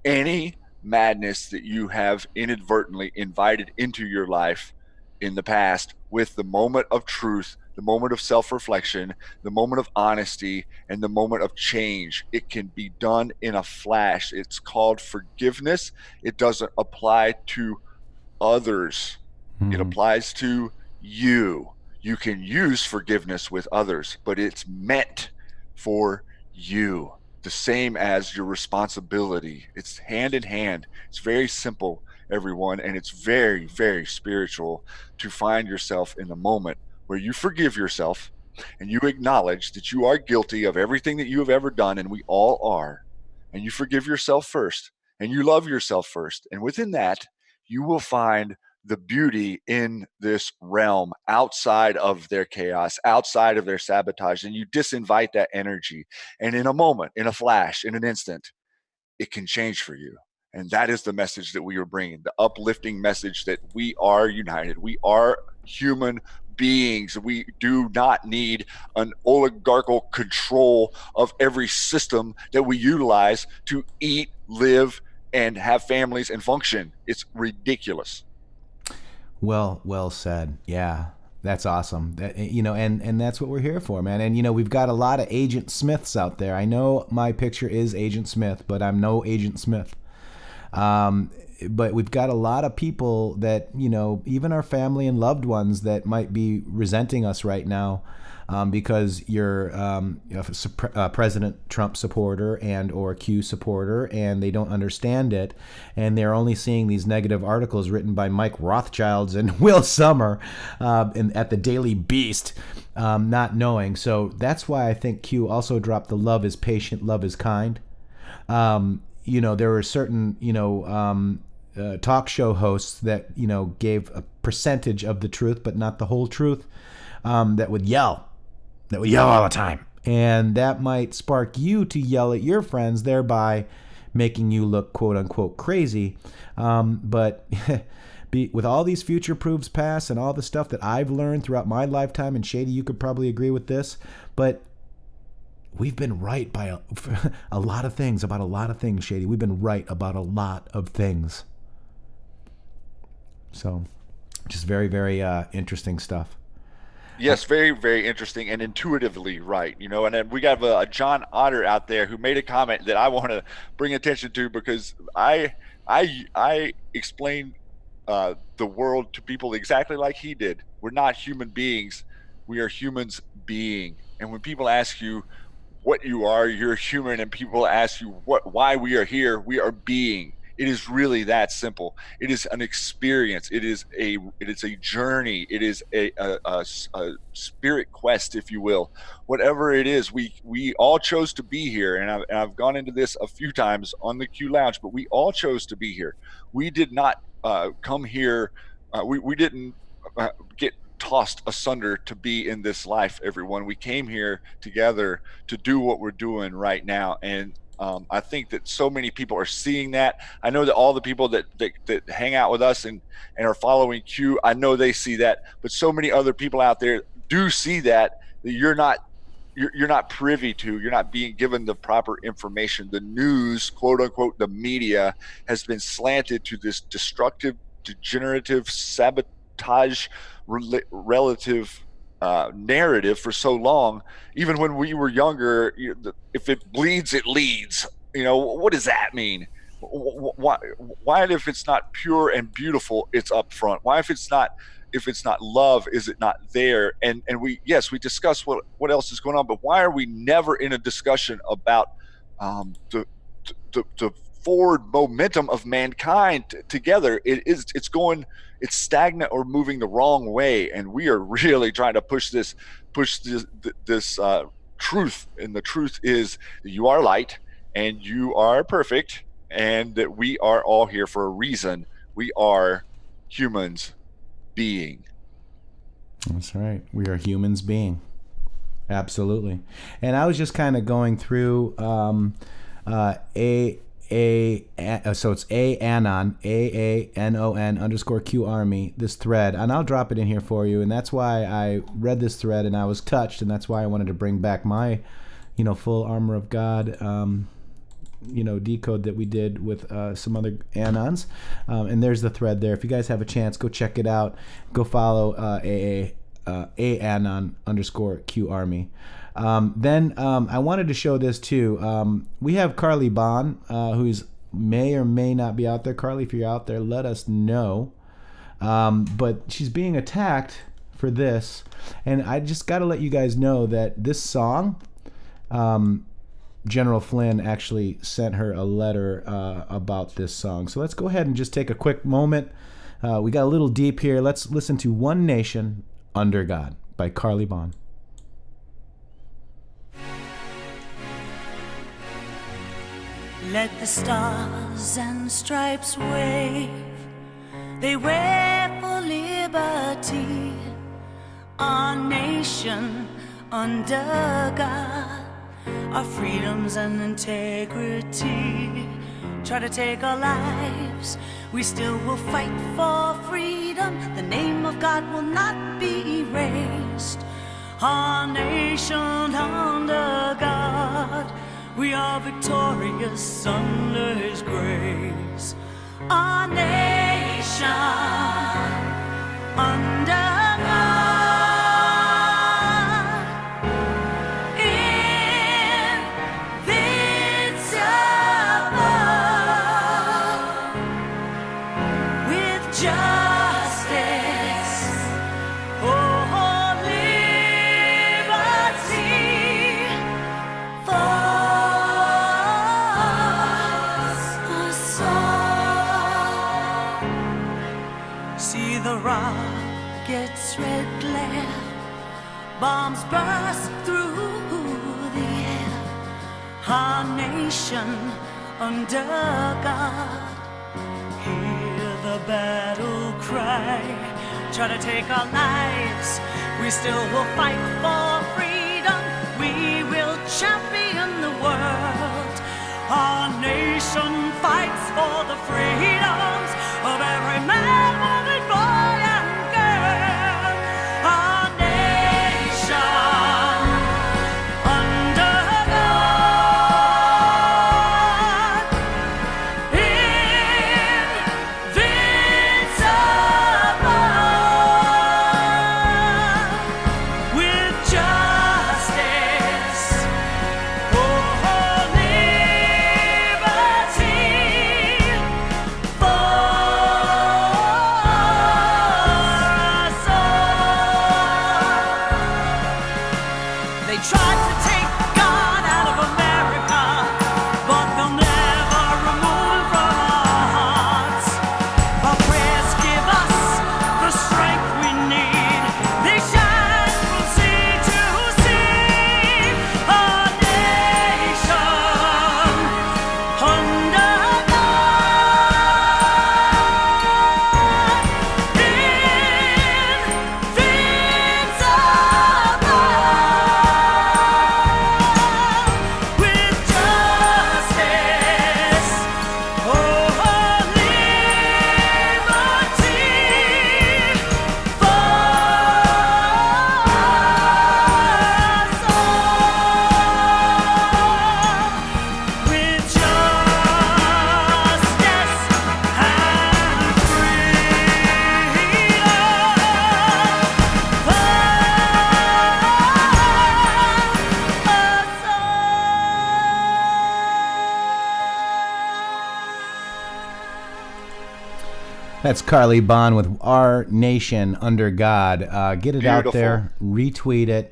any madness that you have inadvertently invited into your life in the past with the moment of truth, the moment of self-reflection, the moment of honesty, and the moment of change. It can be done in a flash. It's called forgiveness. It doesn't apply to others. It applies to you. You can use forgiveness with others, but it's meant for you. The same as your responsibility. It's hand in hand. It's very simple, everyone, and it's very, very spiritual to find yourself in the moment where you forgive yourself and you acknowledge that you are guilty of everything that you have ever done, and we all are, and you forgive yourself first, and you love yourself first, and within that, you will find the beauty in this realm outside of their chaos, outside of their sabotage, and you disinvite that energy. And in a moment, in a flash, in an instant, it can change for you. And that is the message that we are bringing, the uplifting message that we are united. We are human beings. We do not need an oligarchical control of every system that we utilize to eat, live, and have families and function. It's ridiculous. Well said. Yeah. That's awesome. And that's what we're here for, man. And, we've got a lot of Agent Smiths out there. I know my picture is Agent Smith, but I'm no Agent Smith. But we've got a lot of people that, even our family and loved ones that might be resenting us right now because you're a President Trump supporter and or Q supporter, and they don't understand it. And they're only seeing these negative articles written by Mike Rothschilds and Will Sommer at the Daily Beast, not knowing. So that's why I think Q also dropped the love is patient, love is kind. There were certain, talk show hosts that, gave a percentage of the truth, but not the whole truth, that would yell all the time. And that might spark you to yell at your friends, thereby making you look quote unquote crazy. But with all these future proofs passed and all the stuff that I've learned throughout my lifetime, and Shady, you could probably agree with this, but we've been right by a lot of things, about a lot of things, Shady. We've been right about a lot of things. So, just very, very interesting stuff. Yes, very, very interesting and intuitively right. And then we got a John Otter out there who made a comment that I want to bring attention to, because I explained the world to people exactly like he did. We're not human beings. We are humans being. And when people ask you what you are, you're human, and people ask you why we are here, we are being. It is really that simple. It is an experience. It is a journey. It is a spirit quest, if you will. Whatever it is, we all chose to be here. And I've gone into this a few times on the Q Lounge, but we all chose to be here. We did not come here. We didn't get tossed asunder to be in this life, everyone. We came here together to do what we're doing right now. And I think that so many people are seeing that. I know that all the people that hang out with us and are following Q, I know they see that, but so many other people out there do see that you're not privy to. You're not being given the proper information. The news, quote unquote, the media, has been slanted to this destructive, degenerative, sabotage relative narrative for so long. Even when we were younger, if it bleeds, it leads. What does that mean? Why if it's not pure and beautiful, it's up front? Why if it's not love, is it not there? And we discuss what else is going on, but why are we never in a discussion about the forward momentum of mankind together? It's stagnant or moving the wrong way, and we are really trying to push this truth. And the truth is that you are light and you are perfect, and that we are all here for a reason. We are humans being. That's right. We are humans being. Absolutely. And I was just kind of going through so it's AANON, AANON_Q Army, this thread, and I'll drop it in here for you. And that's why I read this thread and I was touched, and that's why I wanted to bring back my, full armor of God, decode that we did with some other Anons. And there's the thread there. If you guys have a chance, go check it out. Go follow AANON_Q Army. Then I wanted to show this too. We have Carly Bond, who's may or may not be out there. Carly, if you're out there, let us know. But she's being attacked for this, and I just got to let you guys know that this song, General Flynn actually sent her a letter about this song. So let's go ahead and just take a quick moment. We got a little deep here. Let's listen to One Nation Under God by Carly Bond. Let the stars and stripes wave. They wave liberty, our nation under God, our freedoms and integrity try to take our lives, we still will fight for freedom. The name of God will not be erased. Our nation under God, we are victorious under His grace. Our nation under God, invincible, with justice, oh, liberty for us all. See the rockets' red glare, bombs burst through the air. Our nation under God, hear the battle cry. Try to take our lives, we still will fight for freedom. We will champion the world. Our nation fights for the freedoms of every man, woman, boy, and girl. Our nation under God, invincible, with justice, oh, liberty for us all. They tried to take God out of America, but they'll never remove Him from our hearts. Our prayers give us the strength we need. They shine from sea to sea. Our nation under God, invincible, with justice, oh, liberty for us all. With justice and That's Carly Bond with Our Nation Under God. Get it out Beautiful. there, retweet it.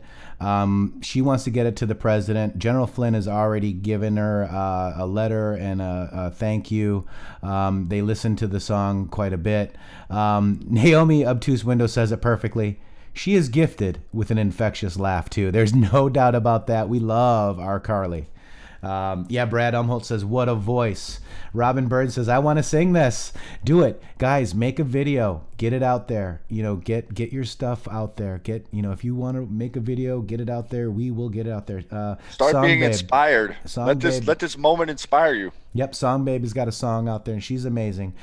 She wants to get it to the president. General Flynn has already given her a letter and a thank you. They listened to the song quite a bit. Naomi Obtuse Window says it perfectly. She is gifted with an infectious laugh, too. There's no doubt about that. We love our Carly. Yeah, Brad Umholt says, what a voice. Robin Bird says, I want to sing this. Do it. Guys, make a video. Get it out there. Get your stuff out there. If you want to make a video, get it out there. We will get it out there. Start Song being Babe. inspired. Song Let Babe. this moment inspire you. Yep, Song Babe has got a song out there, and she's amazing.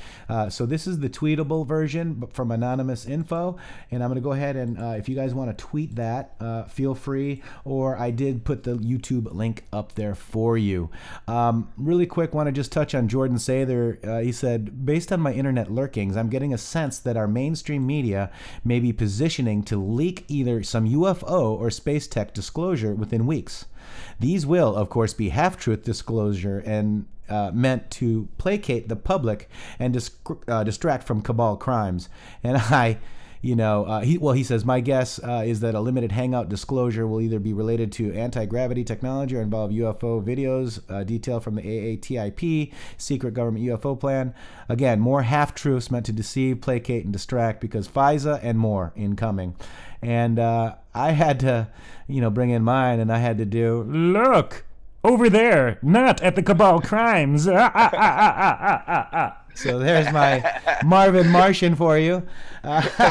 So this is the tweetable version from Anonymous Info, and I'm going to go ahead and if you guys want to tweet that, feel free, or I did put the YouTube link up there for you. Really quick, want to just touch on Jordan Sather. He said, based on my internet lurkings, I'm getting a sense that our mainstream media may be positioning to leak either some UFO or space tech disclosure within weeks. These will, of course, be half-truth disclosure and meant to placate the public and distract from cabal crimes. And he says, my guess is that a limited hangout disclosure will either be related to anti-gravity technology or involve UFO videos, detail from the AATIP, secret government UFO plan. Again, more half-truths meant to deceive, placate, and distract, because FISA and more incoming. And I had to, bring in mine, and I had to do, look, over there, not at the cabal crimes. So there's my Marvin Martian for you.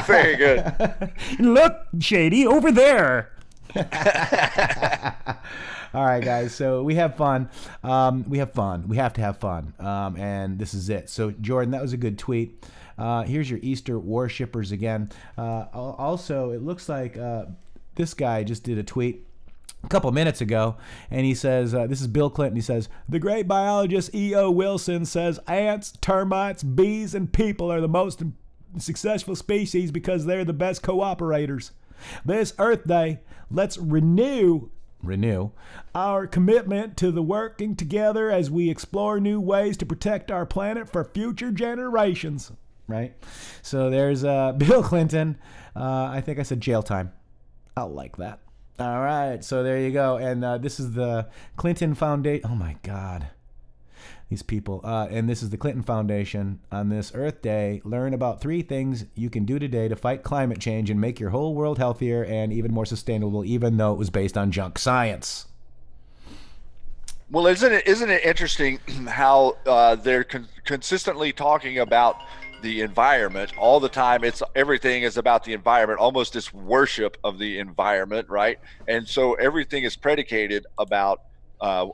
Very good. Look, Shady, over there. All right, guys. So we have fun. We have fun. We have to have fun. And this is it. So, Jordan, that was a good tweet. Here's your Easter worshippers again. Also, it looks like this guy just did a tweet a couple minutes ago, and he says, this is Bill Clinton. He says, the great biologist E.O. Wilson says ants, termites, bees, and people are the most successful species because they're the best cooperators. This Earth Day, let's renew our commitment to the working together as we explore new ways to protect our planet for future generations. Right? So there's Bill Clinton. I think I said jail time. I'll like that. All right, so there you go. And this is the Clinton Foundation. Oh, my God. These people. And this is the Clinton Foundation. On this Earth Day, learn about 3 things you can do today to fight climate change and make your whole world healthier and even more sustainable, even though it was based on junk science. Well, isn't it interesting how they're consistently talking about the environment all the time? Everything is about the environment, almost this worship of the environment, right? And so everything is predicated about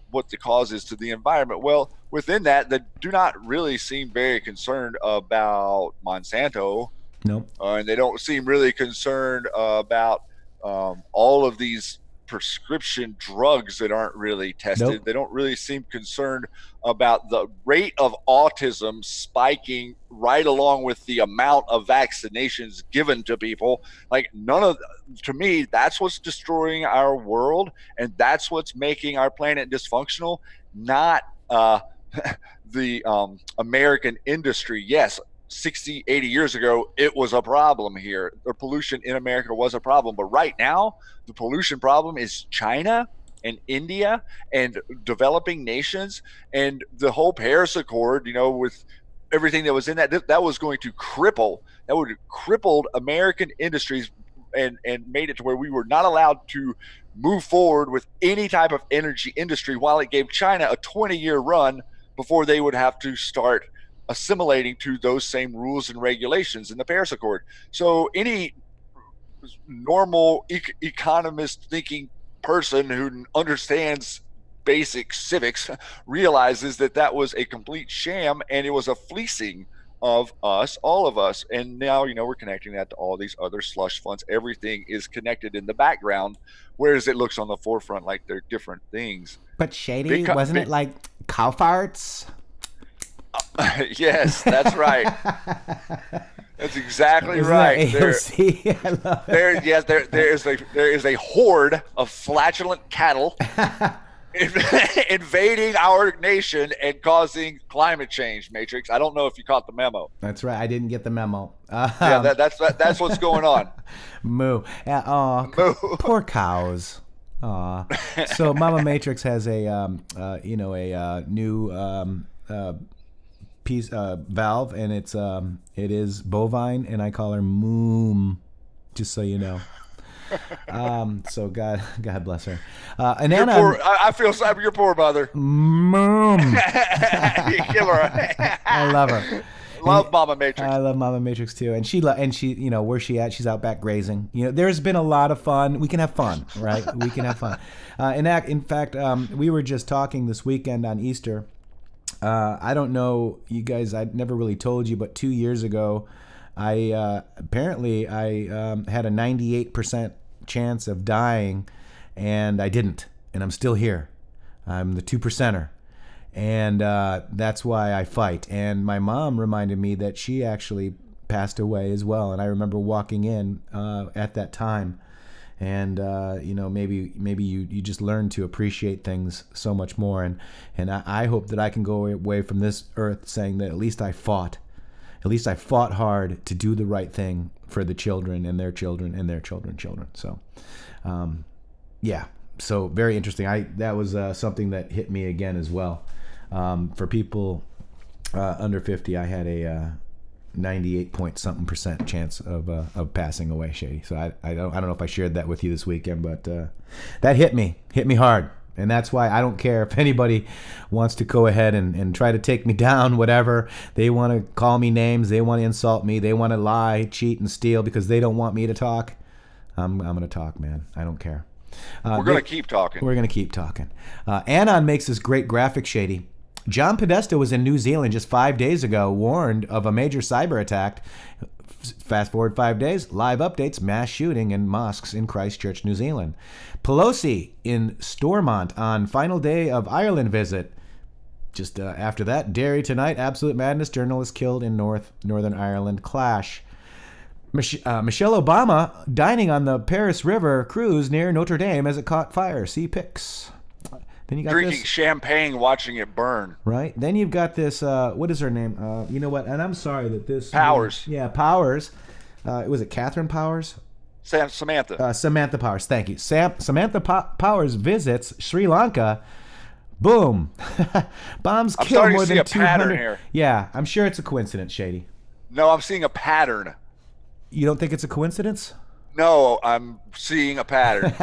what the cause is to the environment. Well, within that, they do not really seem very concerned about Monsanto. Nope. And they don't seem really concerned about all of these prescription drugs that aren't really tested. Nope. They don't really seem concerned about the rate of autism spiking right along with the amount of vaccinations given to people. Like, to me, that's what's destroying our world, and that's what's making our planet dysfunctional, not the American industry. Yes, 60, 80 years ago, it was a problem here. The pollution in America was a problem. But right now, the pollution problem is China and India and developing nations. And the whole Paris Accord, with everything that was in that was going to cripple American industries and made it to where we were not allowed to move forward with any type of energy industry, while it gave China a 20-year run before they would have to start assimilating to those same rules and regulations in the Paris Accord. So any normal economist thinking person who understands basic civics realizes that was a complete sham, and it was a fleecing of us, all of us. And now, we're connecting that to all these other slush funds. Everything is connected in the background, whereas it looks on the forefront like they're different things. But Shady, wasn't it like cow farts? Yes, that's right. That's exactly right. AOC? I love it. There is a horde of flatulent cattle invading our nation and causing climate change. Matrixx, I don't know if you caught the memo. That's right. I didn't get the memo. Yeah, that's what's going on. Moo. Moo. Poor cows. So Mama Matrixx has a new piece valve, and it is bovine, and I call her Moom, just so you know. So God bless her. And Anna, I feel sorry for your poor mother. Moom. You give her. I love her. Love Mama Matrixx. I love Mama Matrixx too, and she, where's she at? She's out back grazing. There's been a lot of fun. We can have fun, right? We can have fun. In fact, we were just talking this weekend on Easter. I don't know, you guys, I never really told you, but 2 years ago, I apparently had a 98% chance of dying, and I didn't, and I'm still here. I'm the 2%er, and that's why I fight. And my mom reminded me that she actually passed away as well, and I remember walking in at that time. And maybe you just learn to appreciate things so much more, and I hope that I can go away from this earth saying that at least I fought hard to do the right thing for the children and their children and their children's children. So so very interesting. That was something that hit me again as well. For people under 50, I had a 98-point-something% chance of passing away, Shady. So I don't know if I shared that with you this weekend, but that hit me hard. And that's why I don't care if anybody wants to go ahead and try to take me down, whatever. They want to call me names. They want to insult me. They want to lie, cheat, and steal because they don't want me to talk. I'm going to talk, man. I don't care. We're going to keep talking. We're going to keep talking. Anon makes this great graphic, Shady. John Podesta was in New Zealand just 5 days ago, warned of a major cyber attack. Fast forward 5 days, live updates, mass shooting in mosques in Christchurch, New Zealand. Pelosi in Stormont on final day of Ireland visit. Just after that, Derry tonight, absolute madness, journalist killed in Northern Ireland clash. Michelle Obama dining on the Paris River cruise near Notre Dame as it caught fire. See pics. Then you got drinking champagne, watching it burn. Right. Then you've got this. What is her name? You know what? And I'm sorry that this. Powers. Powers. Was it Catherine Powers? Samantha. Samantha Powers. Thank you. Samantha Powers visits Sri Lanka. Boom. Bombs kill more than 200. Here. Yeah, I'm sure it's a coincidence, Shady. No, I'm seeing a pattern. You don't think it's a coincidence? No, I'm seeing a pattern.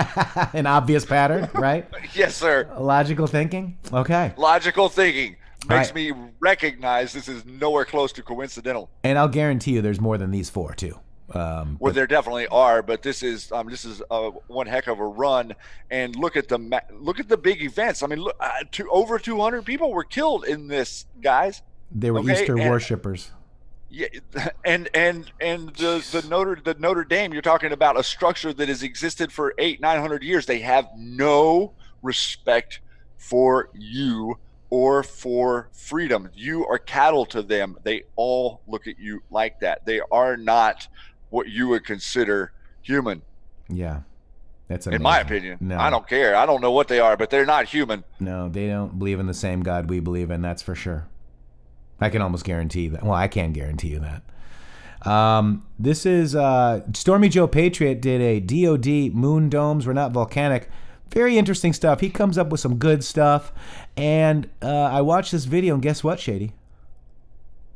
An obvious pattern, right? Yes, sir. Logical thinking? Okay. Logical thinking makes me recognize this is nowhere close to coincidental. And I'll guarantee you there's more than these four, too. Well, there definitely are, but this is one heck of a run. And look at the big events. I mean, look, over 200 people were killed in this, guys. They were Easter worshippers. Yeah, and the Notre Dame, you're talking about a structure that has existed for 800-900 years. They have no respect for you or for freedom. You are cattle to them. They all look at you like that. They are not what you would consider human. Yeah, that's amazing. In my opinion. No. I don't care. I don't know what they are, but they're not human. No, they don't believe in the same God we believe in. That's for sure. I can almost guarantee that. Well, I can guarantee you that. This is Stormy Joe Patriot did a DOD moon domes were not volcanic. Very interesting stuff. He comes up with some good stuff. And I watched this video, and guess what, Shady?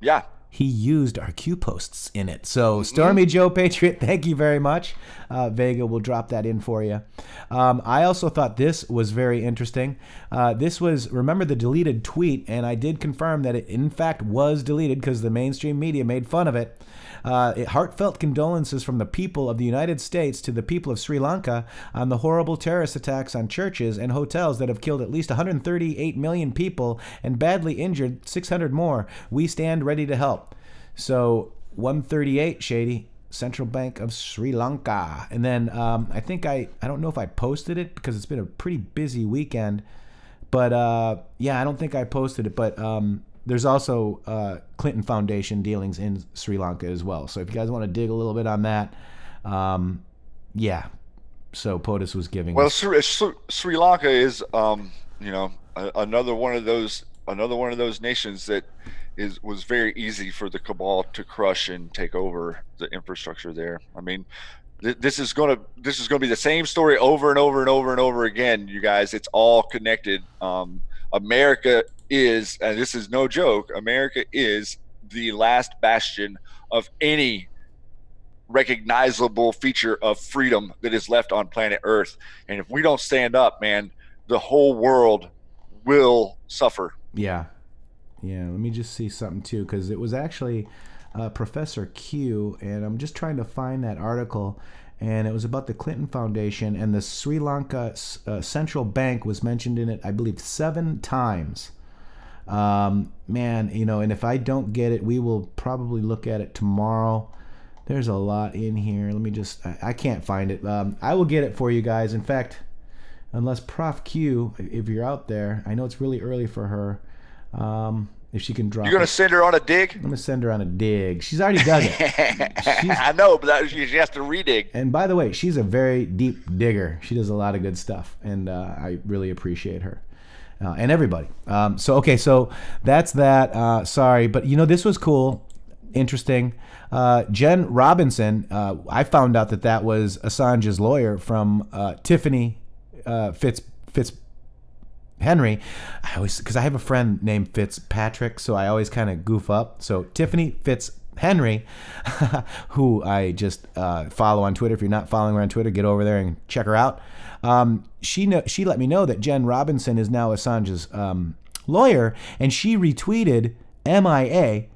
Yeah. He used our Q posts in it. So Stormy Joe Patriot, thank you very much. Vega will drop that in for you. I also thought this was very interesting. This was, remember the deleted tweet, and I did confirm that it in fact was deleted because the mainstream media made fun of it. Heartfelt condolences from the people of the United States to the people of Sri Lanka on the horrible terrorist attacks on churches and hotels that have killed at least 138 million people and badly injured 600 more. We stand ready to help. So 138, Shady, Central Bank of Sri Lanka. And then I think I don't know if I posted it because it's been a pretty busy weekend. But yeah, I don't think I posted it. But there's also Clinton Foundation dealings in Sri Lanka as well. So if you guys want to dig a little bit on that, yeah. So POTUS was giving. Well, Sri Lanka is, another one of those nations that was very easy for the cabal to crush and take over the infrastructure there. I mean, this is going to be the same story over and over and over and over again, you guys. It's all connected. America is, and this is no joke, America is the last bastion of any recognizable feature of freedom that is left on planet Earth. And if we don't stand up, man, the whole world will suffer. Yeah. Yeah, let me just see something too, because it was actually Professor Q, and I'm just trying to find that article, and it was about the Clinton Foundation, and the Sri Lanka Central Bank was mentioned in it, I believe, 7 times. Man, and if I don't get it, we will probably look at it tomorrow. There's a lot in here. Let me just, I can't find it. I will get it for you guys. In fact, unless Prof Q, if you're out there, I know it's really early for her. If she can drop You're going to send her on a dig? I'm going to send her on a dig. She's already dug it. I know, but she has to redig. And by the way, she's a very deep digger. She does a lot of good stuff, and I really appreciate her. And everybody. So that's that. Sorry, but this was cool, interesting. Jen Robinson, I found out that was Assange's lawyer from Tiffany Henry. Because I have a friend named Fitzpatrick, so I always kind of goof up. So Tiffany Henry, who I just follow on Twitter. If you're not following her on Twitter, get over there and check her out. She let me know that Jen Robinson is now Assange's lawyer, and she retweeted MIA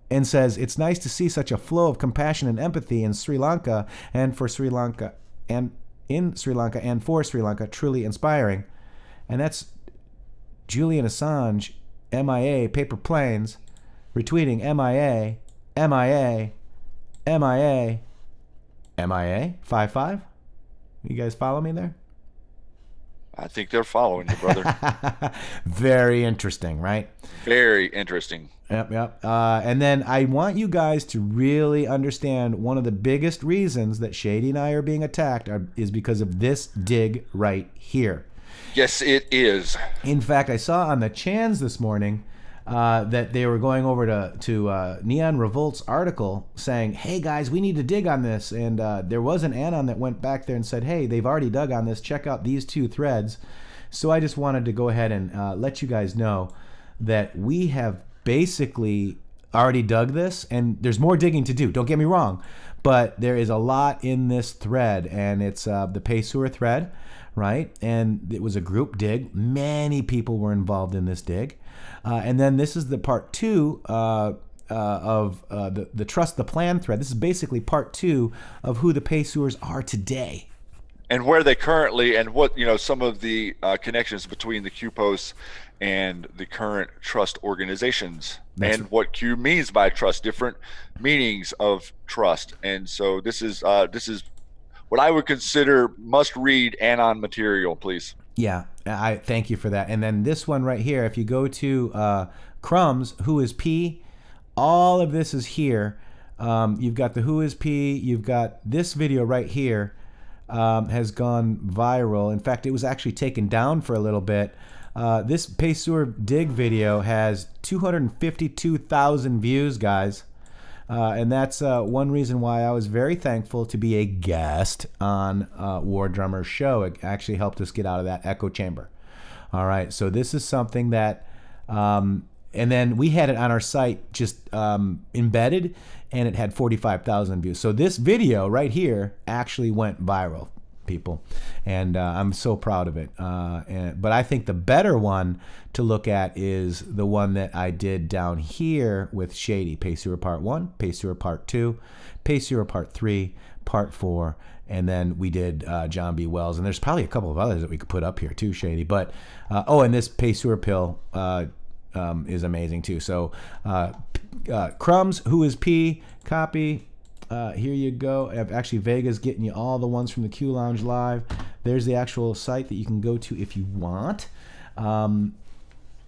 and says, "It's nice to see such a flow of compassion and empathy in Sri Lanka and for Sri Lanka and in Sri Lanka and for Sri Lanka, truly inspiring." And that's Julian Assange, MIA, Paper Planes, retweeting MIA, MIA, MIA, MIA, 55. You guys follow me there? I think they're following you, brother. Very interesting, right? Very interesting. Yep. And then I want you guys to really understand one of the biggest reasons that Shady and I are being attacked is because of this dig right here. Yes, it is. In fact, I saw on the Chans this morning that they were going over to Neon Revolt's article saying, "Hey guys, we need to dig on this." And there was an anon that went back there and said, "Hey, they've already dug on this. Check out these 2 threads." So I just wanted to go ahead and let you guys know that we have basically already dug this, and there's more digging to do. Don't get me wrong, but there is a lot in this thread, and it's the Paysur thread, right? And it was a group dig. Many people were involved in this dig. And then this is the part 2 of the Trust the Plan thread. This is basically part 2 of who the Paysurs are today. And where they currently, and what, some of the connections between the Q posts and the current trust organizations. And what Q means by trust, different meanings of trust. And so this is what I would consider must-read anon material, please. Yeah, I thank you for that. And then this one right here, if you go to Crumbs, Who is P, all of this is here. You've got the Who is P, you've got this video right here has gone viral. In fact, it was actually taken down for a little bit. This Paysur dig video has 252,000 views, guys. And that's one reason why I was very thankful to be a guest on War Drummer's show. It actually helped us get out of that echo chamber. All right, so this is something that, and then we had it on our site just embedded, and it had 45,000 views. So this video right here actually went viral, people, and I'm so proud of it. But I think the better one to look at is the one that I did down here with Shady. Paysur Part 1, Paysur Part 2, Paysur Part 3, Part 4, and then we did John B. Wells. And there's probably a couple of others that we could put up here too, Shady. But, and this Paysur pill is amazing too. So Crumbs, Who is P, copy. Here you go. Actually, Vega's getting you all the ones from the Q Lounge Live. There's the actual site that you can go to if you want.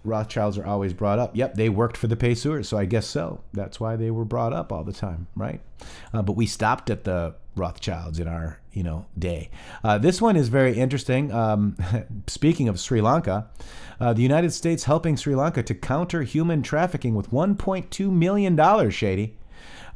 Rothschilds are always brought up. Yep, they worked for the Paysurs, so I guess so. That's why they were brought up all the time, right? But we stopped at the Rothschilds in our, day. This one is very interesting. Speaking of Sri Lanka, the United States helping Sri Lanka to counter human trafficking with $1.2 million, Shady.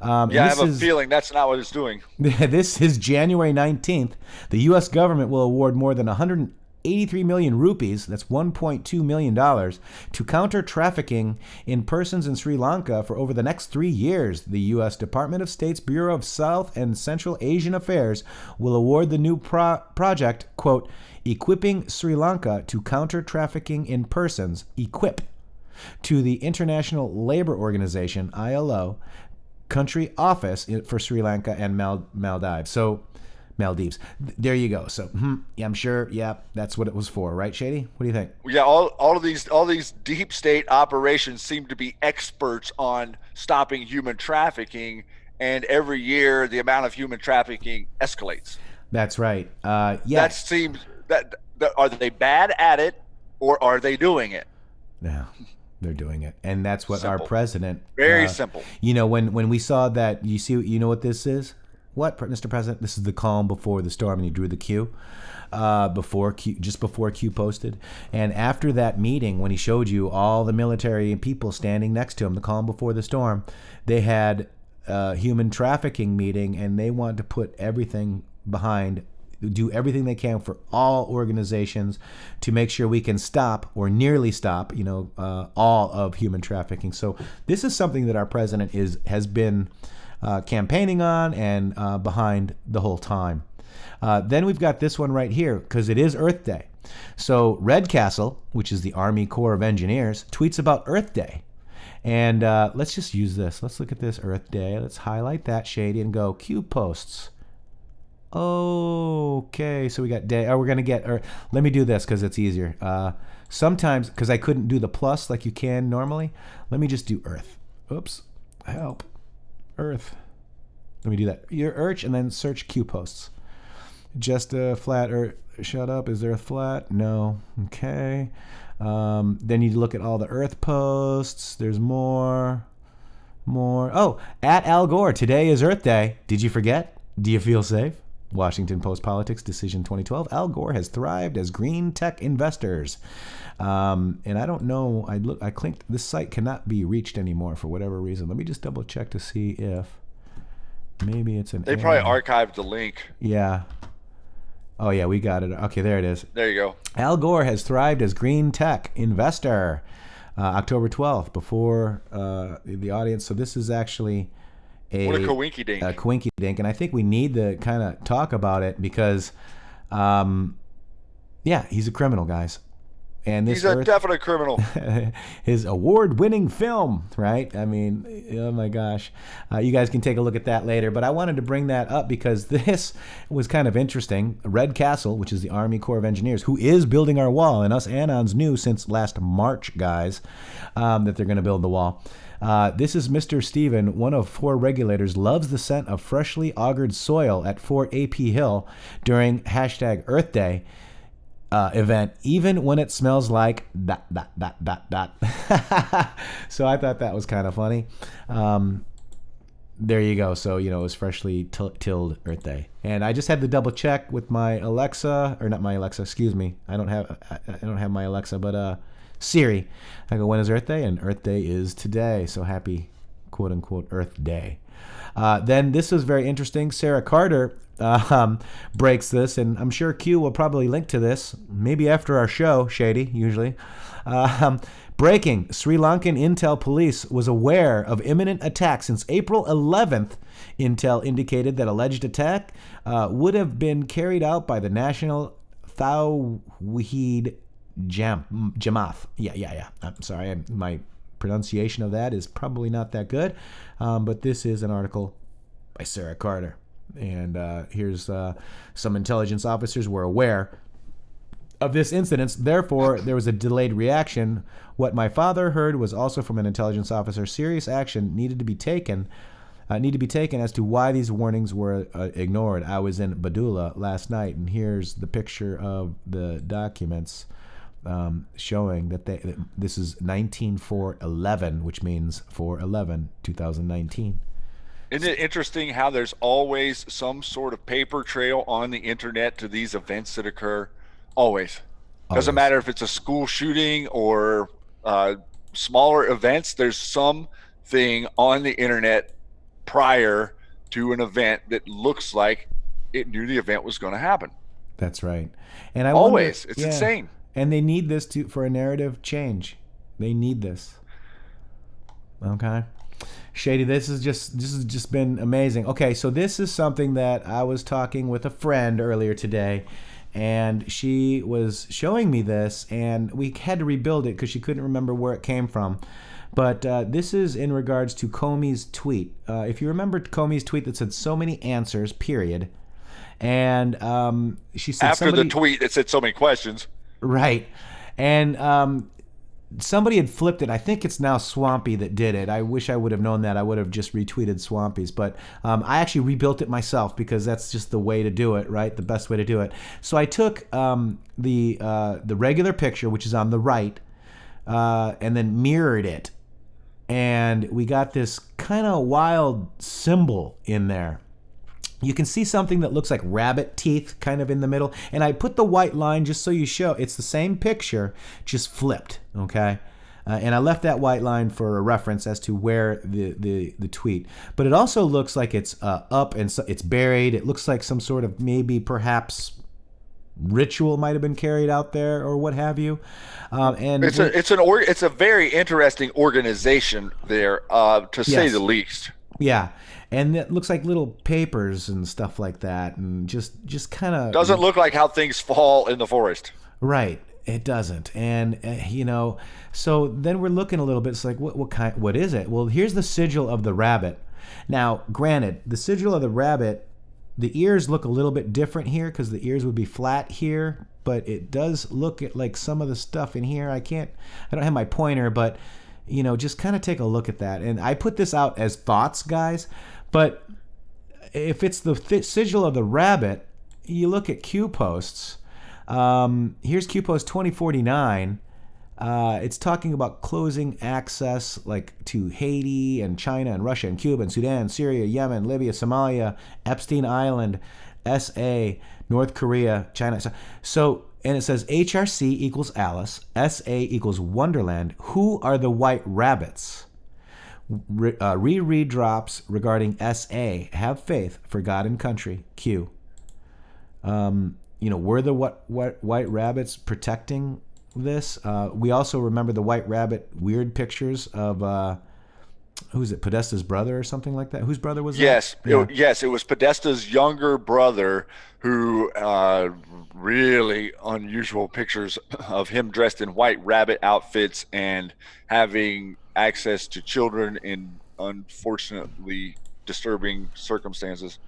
I have a feeling that's not what it's doing. This is January 19th. The U.S. government will award more than 183 million rupees, that's $1.2 million, to counter trafficking in persons in Sri Lanka for over the next 3 years. The U.S. Department of State's Bureau of South and Central Asian Affairs will award the new project, quote, Equipping Sri Lanka to Counter Trafficking in Persons, EQUIP, to the International Labor Organization, ILO, country office for Sri Lanka and Maldives. So, Maldives. There you go. So, yeah, I'm sure. Yeah, that's what it was for, right, Shady? What do you think? Yeah, all of these deep state operations seem to be experts on stopping human trafficking, and every year the amount of human trafficking escalates. That's right. Yeah. That seems that are they bad at it, or are they doing it? No. They're doing it, and that's what simple. Our president. Very simple. When we saw that, you know what this is? What, Mr. President? This is the calm before the storm, and he drew the Q, just before Q posted, and after that meeting, when he showed you all the military and people standing next to him, the calm before the storm, they had a human trafficking meeting, and they wanted to put everything behind do everything they can for all organizations to make sure we can stop or nearly stop, all of human trafficking. So this is something that our president has been campaigning on and behind the whole time. Then we've got this one right here because it is Earth Day. So Redcastle, which is the Army Corps of Engineers, tweets about Earth Day. And let's just use this. Let's look at this Earth Day. Let's highlight that, Shady, and go Q posts. Okay, so we got day. We're going to get, or let me do this because it's easier. Sometimes, because I couldn't do the plus like you can normally, let me just do Earth. Oops, help. Earth. Let me do that. Your Earth, and then search Q posts. Just a flat Earth. Shut up. Is there a flat? No. Okay. Then you look at all the Earth posts. There's more. Oh, at Al Gore. Today is Earth Day. Did you forget? Do you feel safe? Washington Post Politics Decision 2012. Al Gore has thrived as green tech investors. And I don't know. I clicked. This site cannot be reached anymore for whatever reason. Let me just double check to see if maybe it's an. They probably archived the link. Yeah. Oh, yeah, we got it. Okay, there it is. There you go. Al Gore has thrived as green tech investor. October 12th, before the audience. So this is actually what a coinky dink. A coinky dink. And I think we need to kind of talk about it because, he's a criminal, guys. And this he's a definite criminal. His award-winning film, right? I mean, oh my gosh. You guys can take a look at that later. But I wanted to bring that up because this was kind of interesting. Redcastle, which is the Army Corps of Engineers, who is building our wall, and us Anons knew since last March, guys, that they're going to build the wall. This is Mr. Steven, one of 4 regulators, loves the scent of freshly augured soil at Fort AP Hill during hashtag Earth Day. Event, even when it smells like ... So I thought that was kind of funny. There you go. So, it was freshly tilled Earth Day. And I just had to double check with my Alexa, or not my Alexa, excuse me. I don't have my Alexa, but Siri. I go, when is Earth Day? And Earth Day is today. So happy, quote unquote, Earth Day. Then this was very interesting. Sarah Carter breaks this, and I'm sure Q will probably link to this, maybe after our show, Shady, usually. Breaking, Sri Lankan Intel Police was aware of imminent attack since April 11th. Intel indicated that alleged attack would have been carried out by the National Tawheed Jamaat. Yeah. I'm sorry, my pronunciation of that is probably not that good, but this is an article by Sarah Carter. And here's some intelligence officers were aware of this incident. Therefore, there was a delayed reaction. What my father heard was also from an intelligence officer. Serious action needed to be taken as to why these warnings were ignored. I was in Badula last night, and here's the picture of the documents showing that this is 19/4/11, which means 4/11/2019. Isn't it interesting how there's always some sort of paper trail on the internet to these events that occur? Always. Doesn't matter if it's a school shooting or smaller events. There's something on the internet prior to an event that looks like it knew the event was going to happen. That's right. And I always. Wonder, it's insane. And they need this for a narrative change. They need this. Okay. Shady, this has just been amazing. Okay, so this is something that I was talking with a friend earlier today, and she was showing me this, and we had to rebuild it because she couldn't remember where it came from. But this is in regards to Comey's tweet. If you remember Comey's tweet that said so many answers, period. And she said after the tweet it said so many questions. Right. And somebody had flipped it. I think it's now Swampy that did it. I wish I would have known that. I would have just retweeted Swampy's. But I actually rebuilt it myself because that's just the way to do it, right? The best way to do it. So I took the regular picture, which is on the right, and then mirrored it. And we got this kind of wild symbol in there. You can see something that looks like rabbit teeth kind of in the middle. And I put the white line just so you show it's the same picture, just flipped, okay? And I left that white line for a reference as to where the tweet. But it also looks like it's up and so it's buried. It looks like some sort of maybe perhaps ritual might have been carried out there or what have you. And it's a very interesting organization there, to say the least. Yeah. And it looks like little papers and stuff like that, and just kind of doesn't look like how things fall in the forest. Right, it doesn't. And so then we're looking a little bit. It's like what is it? Well, here's the sigil of the rabbit. Now, granted, the sigil of the rabbit, the ears look a little bit different here because the ears would be flat here, but it does look at like some of the stuff in here. I don't have my pointer, but just kind of take a look at that. And I put this out as thoughts, guys. But if it's the sigil of the rabbit, you look at Q posts. Here's Q post 2049. It's talking about closing access like to Haiti and China and Russia and Cuba and Sudan, Syria, Yemen, Libya, Somalia, Epstein Island, SA, North Korea, China. So and it says HRC equals Alice, SA equals Wonderland. Who are the white rabbits? Reread drops regarding SA. Have faith for God and country. Q. Were the white rabbits protecting this? We also remember the white rabbit weird pictures of who's it? Podesta's brother or something like that. Whose brother was that? Yes, it was Podesta's younger brother who really unusual pictures of him dressed in white rabbit outfits and having access to children in unfortunately disturbing circumstances.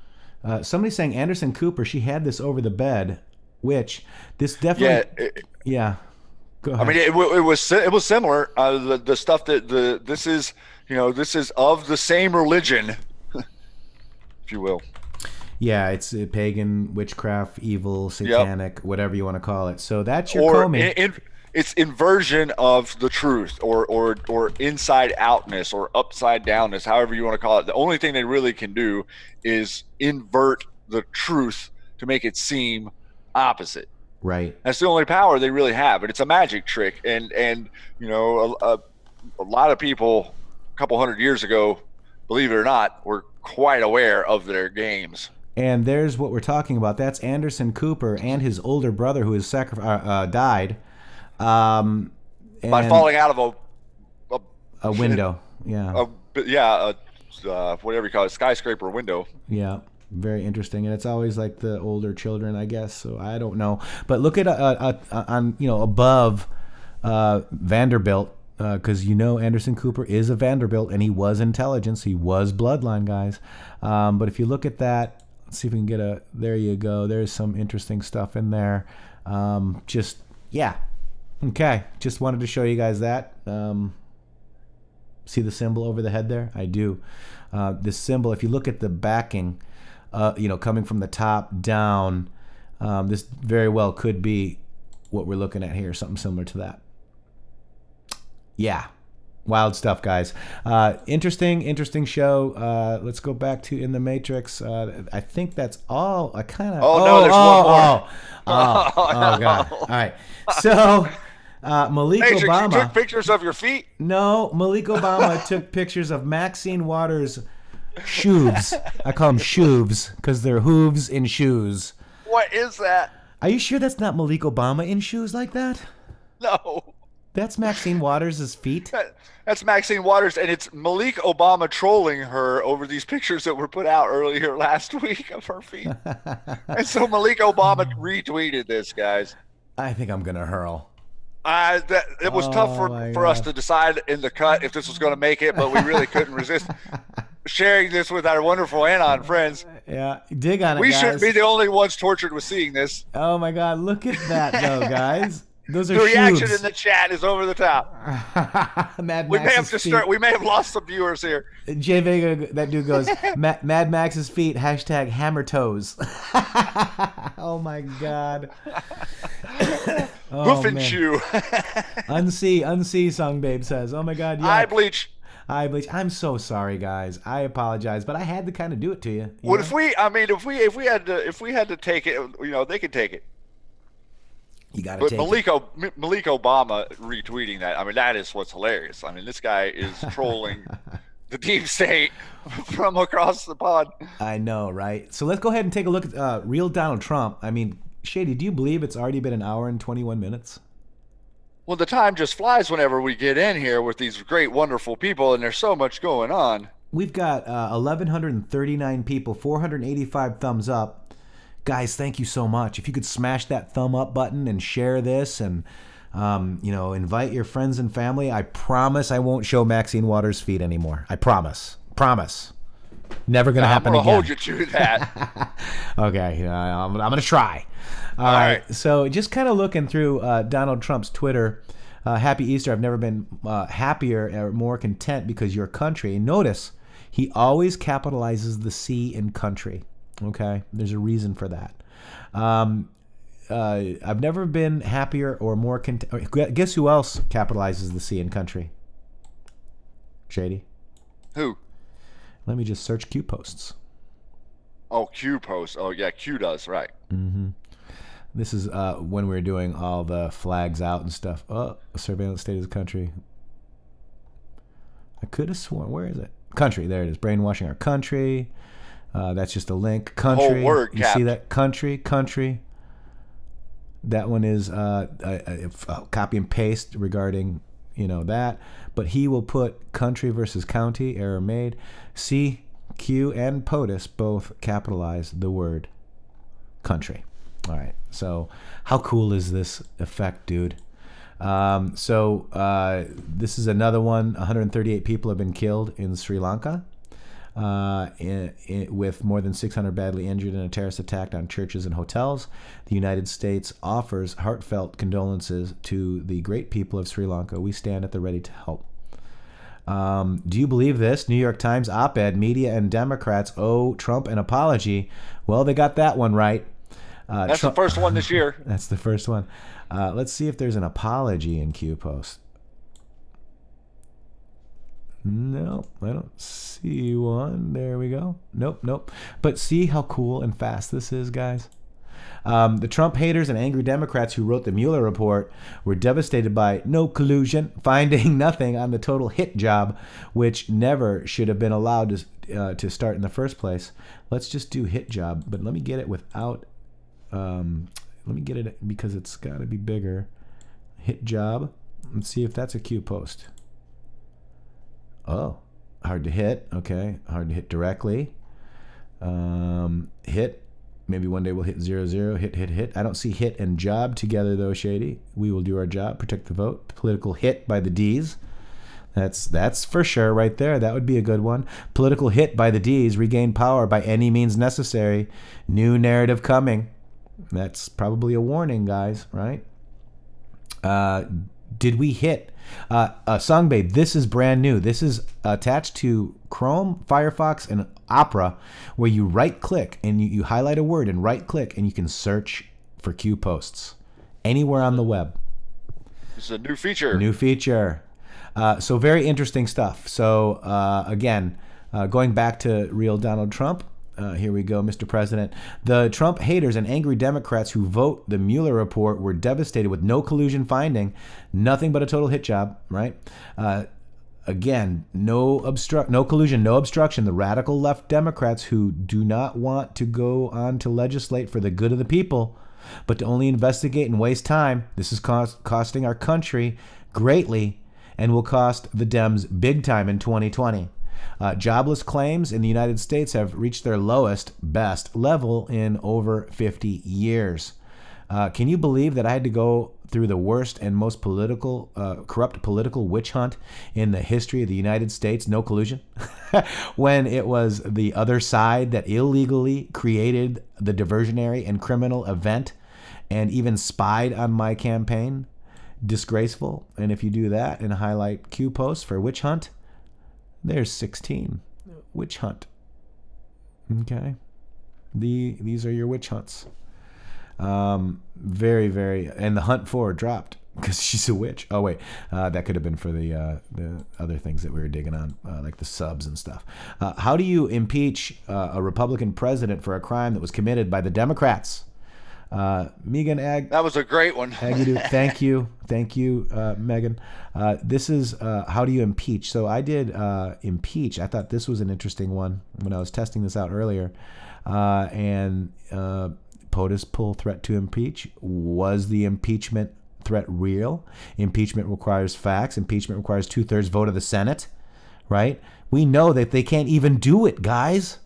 Somebody's saying Anderson Cooper, she had this over the bed, which this definitely yeah. Go ahead. I mean, it was similar. The stuff that this is of the same religion, if you will. Yeah, it's pagan, witchcraft, evil, satanic, whatever you want to call it. So that's your Comey. It's inversion of the truth, or inside outness, or upside downness, however you want to call it. The only thing they really can do is invert the truth to make it seem opposite. Right. That's the only power they really have, and it's a magic trick. And a lot of people a couple hundred years ago, believe it or not, were quite aware of their games. And there's what we're talking about. That's Anderson Cooper and his older brother who has died. By falling out of a window. Yeah. Whatever you call it, skyscraper window. Yeah. Very interesting, and it's always like the older children, I guess. So I don't know, but look at on above Vanderbilt, because Anderson Cooper is a Vanderbilt, and he was intelligence, he was bloodline, guys. But if you look at that, let's see if we can get there you go. There's some interesting stuff in there. Okay. Just wanted to show you guys that. See the symbol over the head there? I do. This symbol, if you look at the backing, coming from the top down, this very well could be what we're looking at here, something similar to that. Yeah. Wild stuff, guys. Interesting show. Let's go back to In the Matrix. I think that's all. I kind of. There's one more. Oh, God. All right. So, Malik Obama. You took pictures of your feet? No, Malik Obama took pictures of Maxine Waters' shoes. I call them shoes because they're hooves in shoes. What is that? Are you sure that's not Malik Obama in shoes like that? No. That's Maxine Waters' feet? That's Maxine Waters, and it's Malik Obama trolling her over these pictures that were put out earlier last week of her feet. And so Malik Obama retweeted this, guys. I think I'm going to hurl. It was tough for us to decide in the cut if this was going to make it, but we really couldn't resist sharing this with our wonderful Anon friends. Yeah, dig on it, We guys. shouldn't be the only ones tortured with seeing this. Oh, my God. Look at that, though, guys. Those are the reaction shoes. in the chat is over the top. We may have lost some viewers here. Jay Vega, that dude goes, Mad Max's feet, hashtag hammer toes. Oh my God. Hoof and shoe. Unsee song babe says, oh my God. Yeah. Eye bleach. I'm so sorry, guys. I apologize, but I had to kind of do it to you. If we had to take it, they could take it. You got to But take Malik Obama retweeting that, I mean, that is what's hilarious. I mean, this guy is trolling the deep state from across the pond. I know, right? So let's go ahead and take a look at real Donald Trump. I mean, Shady, do you believe it's already been an hour and 21 minutes? Well, the time just flies whenever we get in here with these great, wonderful people, and there's so much going on. We've got 1,139 people, 485 thumbs up. Guys, thank you so much. If you could smash that thumb up button and share this and, invite your friends and family, I promise I won't show Maxine Waters' feet anymore. I promise. Promise. Never going to happen again. I'm going to hold you to that. Okay, I'm going to try. All right. So just kind of looking through Donald Trump's Twitter. Happy Easter. I've never been happier or more content because your country. And notice, he always capitalizes the C in country. Okay, there's a reason for that. I've never been happier or more content. Guess who else capitalizes the C in country? Shady. Who? Let me just search Q posts. Oh, Q posts. Oh, yeah, Q does, right. Mm-hmm. This is when we were doing all the flags out and stuff. Oh, surveillance state of the country. I could have sworn. Where is it? Country. There it is. Brainwashing our country. That's just a link. Country. Whole word, you see that? Country. That one is copy and paste regarding, that. But he will put country versus county, error made. C, Q, and POTUS both capitalize the word country. All right. So how cool is this effect, dude? This is another one. 138 people have been killed in Sri Lanka. With more than 600 badly injured in a terrorist attack on churches and hotels. The United States offers heartfelt condolences to the great people of Sri Lanka. We stand at the ready to help. Do you believe this? New York Times op-ed, media and Democrats owe Trump an apology. Well, they got that one right. That's the first one this year. That's the first one. Let's see if there's an apology in Q Post. No, I don't see one. There we go. Nope. But see how cool and fast this is, guys? The Trump haters and angry Democrats who wrote the Mueller report were devastated by no collusion, finding nothing on the total hit job, which never should have been allowed to start in the first place. Let's just do hit job, but let me get it without... let me get it because it's got to be bigger. Hit job. Let's see if that's a Q post. Oh, hard to hit. Okay, hard to hit directly. Hit. Maybe one day we'll hit 0-0. Hit. I don't see hit and job together though, Shady. We will do our job. Protect the vote. Political hit by the D's. That's for sure right there. That would be a good one. Political hit by the D's. Regain power by any means necessary. New narrative coming. That's probably a warning, guys, right? Did we hit? Songbabe, this is brand new. This is attached to Chrome, Firefox, and Opera, where you right-click and you highlight a word and right-click, and you can search for Q posts anywhere on the web. This is a new feature. New feature. So very interesting stuff. So again, going back to real Donald Trump. Here we go, Mr. President. The Trump haters and angry Democrats who vote the Mueller report were devastated with no collusion finding, nothing but a total hit job, right? Again, no collusion, no obstruction. The radical left Democrats who do not want to go on to legislate for the good of the people, but to only investigate and waste time. This is costing our country greatly and will cost the Dems big time in 2020. Jobless claims in the United States have reached their best level in over 50 years. Can you believe that I had to go through the worst and most corrupt political witch hunt in the history of the United States? No collusion. When it was the other side that illegally created the diversionary and criminal event and even spied on my campaign? Disgraceful. And if you do that and highlight Q posts for witch hunt, there's 16. Witch hunt. Okay. These are your witch hunts. Very, very... And the hunt for dropped because she's a witch. Oh, wait. That could have been for the other things that we were digging on, like the subs and stuff. How do you impeach a Republican president for a crime that was committed by the Democrats? Megan Ag. That was a great one. Thank you, Megan. This is how do you impeach? So I did impeach. I thought this was an interesting one when I was testing this out earlier. And POTUS pull threat to impeach. Was the impeachment threat real? Impeachment requires facts. Impeachment requires 2/3 vote of the Senate, right? We know that they can't even do it, guys.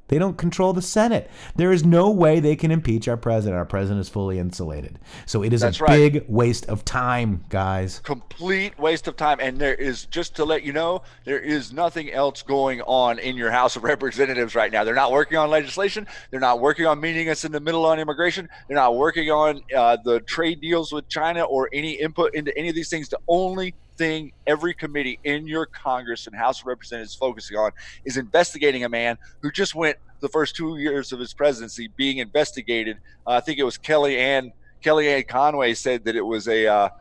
They don't control the Senate. There is no way they can impeach our president. Our president is fully insulated. So it is big waste of time, guys. Complete waste of time. And there is, just to let you know, there is nothing else going on in your House of Representatives right now. They're not working on legislation. They're not working on meeting us in the middle on immigration. They're not working on the trade deals with China or any input into any of these things. The only thing every committee in your Congress and House of Representatives focusing on is investigating a man who just went the first 2 years of his presidency being investigated. I think it was Kellyanne Conway said that it was a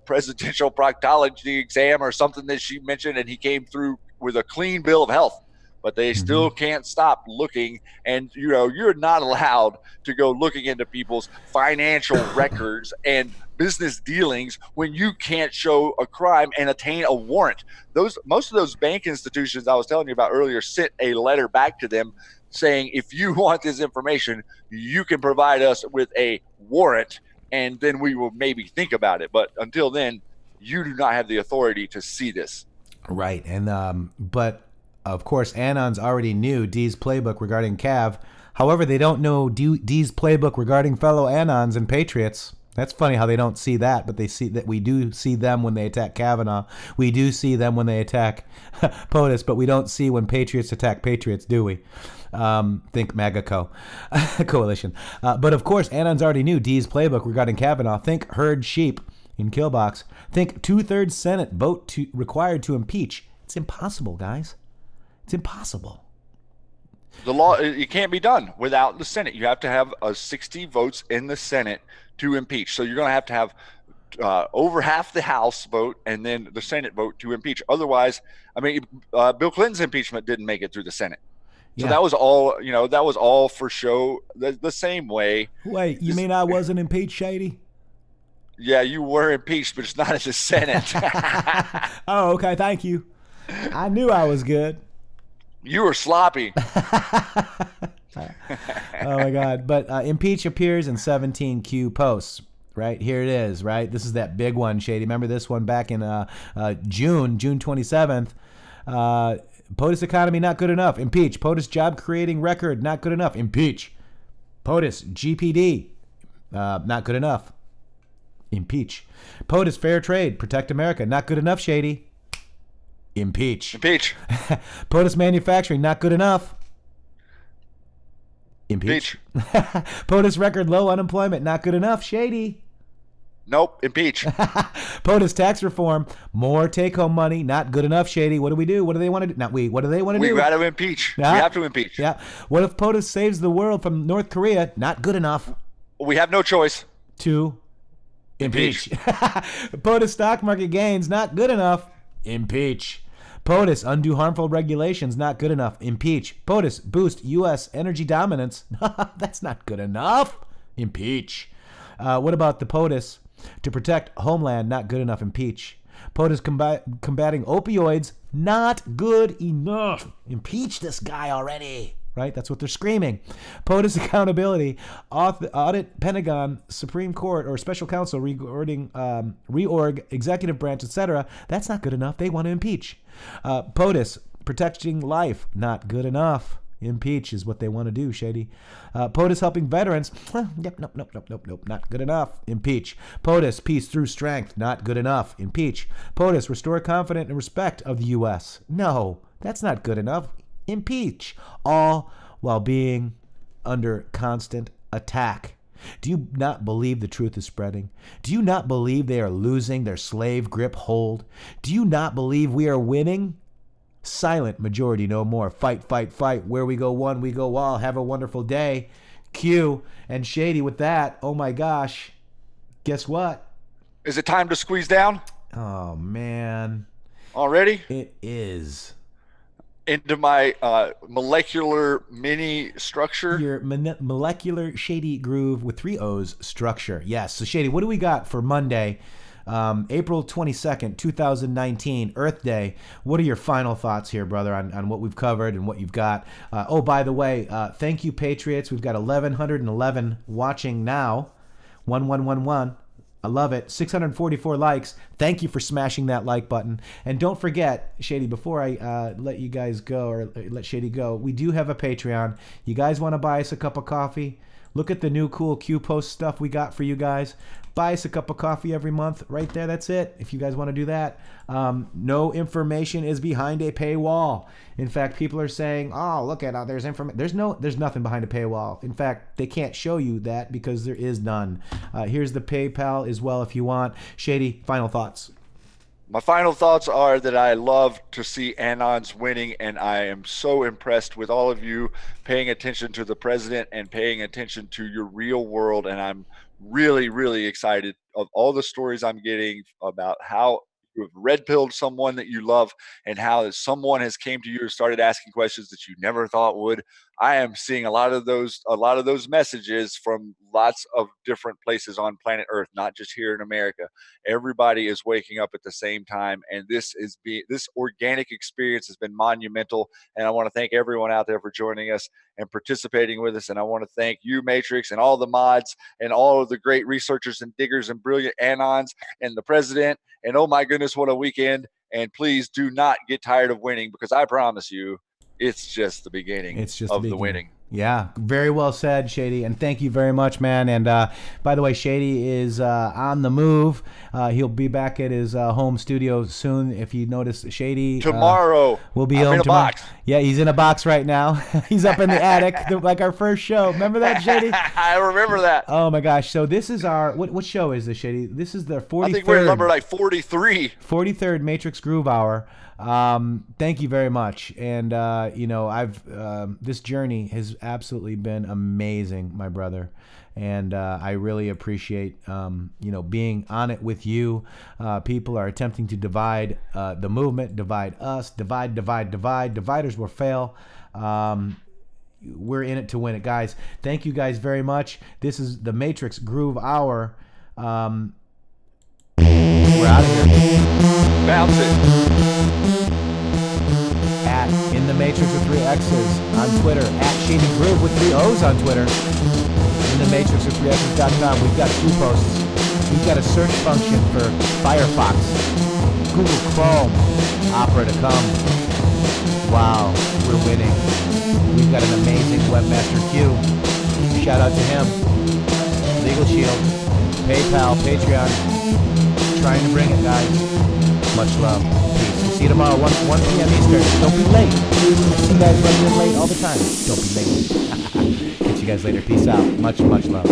presidential proctology exam or something that she mentioned, and he came through with a clean bill of health. But they still can't stop looking. And, you're not allowed to go looking into people's financial records and business dealings when you can't show a crime and attain a warrant. Most of those bank institutions I was telling you about earlier sent a letter back to them saying, if you want this information, you can provide us with a warrant, and then we will maybe think about it. But until then, you do not have the authority to see this. Right. And but of course, Anons already knew Dee's playbook regarding Cav. However, they don't know Dee's playbook regarding fellow Anons and Patriots. That's funny how they don't see that, but they see that we do see them when they attack Kavanaugh. We do see them when they attack POTUS, but we don't see when Patriots attack Patriots, do we? Think MAGA coalition. But of course, Anons already knew Dee's playbook regarding Kavanaugh. Think herd sheep in Killbox. Think 2/3 Senate vote required to impeach. It's impossible, guys. It's impossible. The law, it can't be done without the Senate. You have to have 60 votes in the Senate to impeach. So you're going to have over half the House vote and then the Senate vote to impeach. Otherwise, Bill Clinton's impeachment didn't make it through the Senate. So that was all, that was all for show, the same way. Wait, you mean I wasn't impeached, Shady? Yeah, you were impeached, but it's not at the Senate. Oh, okay. Thank you. I knew I was good. You were sloppy. Oh my God. But impeach appears in 17Q posts. Right here it is. Right. This is that big one, Shady. Remember this one back in June 27th. POTUS economy not good enough. Impeach. POTUS job creating record not good enough. Impeach. POTUS GPD not good enough. Impeach. POTUS fair trade protect America not good enough, Shady. Impeach. Impeach. POTUS manufacturing not good enough. Impeach. POTUS record low unemployment not good enough, Shady. Nope. Impeach. POTUS tax reform more take-home money not good enough, Shady. What do we do? What do they want to do? Not we. What do they want to do? We got to impeach. We have to impeach. Yeah. What if POTUS saves the world from North Korea? Not good enough. We have no choice. To impeach. POTUS stock market gains not good enough. Impeach. POTUS undo harmful regulations not good enough. Impeach. POTUS boost U.S. energy dominance. That's not good enough. Impeach. What about the POTUS to protect homeland? Not good enough. Impeach. POTUS combating opioids. Not good enough. Impeach this guy already. Right? That's what they're screaming. POTUS accountability, audit Pentagon, Supreme Court, or special counsel regarding reorg, executive branch, etc. That's not good enough. They want to impeach. POTUS protecting life, not good enough. Impeach is what they want to do, Shady. POTUS helping veterans. Nope, not good enough. Impeach. POTUS peace through strength, not good enough. Impeach. POTUS restore confidence and respect of the U.S. No, that's not good enough. Impeach, all while being under constant attack. Do you not believe the truth is spreading? Do you not believe they are losing their slave grip hold? Do you not believe we are winning? Silent majority no more. Fight, fight, fight. Where we go one, we go all. Have a wonderful day. Q and Shady with that. Oh my gosh. Guess what? Is it time to squeeze down? Oh man. Already? It is. into my molecular mini structure. Your molecular Shady Groove with 3 O's structure. Yes. So Shady, what do we got for Monday, April 22nd, 2019, Earth Day? What are your final thoughts here, brother, on what we've covered and what you've got? Oh, by the way, thank you, Patriots. We've got 1,111 watching now. 1111. I love it. 644 likes. Thank you for smashing that like button. And don't forget, Shady, before I let you guys go, or let Shady go, we do have a Patreon. You guys want to buy us a cup of coffee? Look at the new cool Q-Post stuff we got for you guys. Buy us a cup of coffee every month. Right there, that's it. If you guys want to do that. No information is behind a paywall. In fact, people are saying, oh, look at there's information. There's nothing behind a paywall. In fact, they can't show you that because there is none. Here's the PayPal as well if you want. Shady, final thoughts. My final thoughts are that I love to see Anons winning, and I am so impressed with all of you paying attention to the president and paying attention to your real world. And I'm really, really excited of all the stories I'm getting about how you have red-pilled someone that you love and how someone has came to you and started asking questions that you never thought would. I am seeing a lot of those messages from lots of different places on planet Earth, not just here in America. Everybody is waking up at the same time, and this organic experience has been monumental. And I want to thank everyone out there for joining us and participating with us. And I want to thank you, Matrixxx, and all the mods and all of the great researchers and diggers and brilliant Anons and the president. And oh my goodness, what a weekend. And please do not get tired of winning, because I promise you, it's just the beginning of the winning. Yeah, very well said, Shady, and thank you very much, man. And by the way, Shady is on the move. He'll be back at his home studio soon. If you notice, Shady tomorrow will be I'm home in a tomorrow. box. Yeah, he's in a box right now. He's up in the attic, like our first show. Remember that, Shady? I remember that. Oh my gosh! So this is our what show is this, Shady? This is the 43rd. I think we're at number like 43. 43rd Matrixxx Groove Hour. Thank you very much. And I've this journey has absolutely been amazing, my brother. And I really appreciate being on it with you. People are attempting to divide the movement, divide us, divide. Dividers will fail. We're in it to win it, guys. Thank you guys very much. This is the Matrixxx Groove Hour. We're out of here. Bounce it. At intheMatrixxx with 3 X's on Twitter. At Shady Groove with 3 O's on Twitter. intheMatrixxx with 3 X's.com. We've got Q-Posts. We've got a search function for Firefox. Google Chrome. Opera to come. Wow, we're winning. We've got an amazing Webmaster Q. Shout out to him. Legal Shield. PayPal. Patreon. Trying to bring it, guys. Much love. Peace. We'll see you tomorrow, 1 p.m. Eastern. Don't be late. I see you guys running in late all the time. Don't be late. Catch you guys later. Peace out. Much, much love.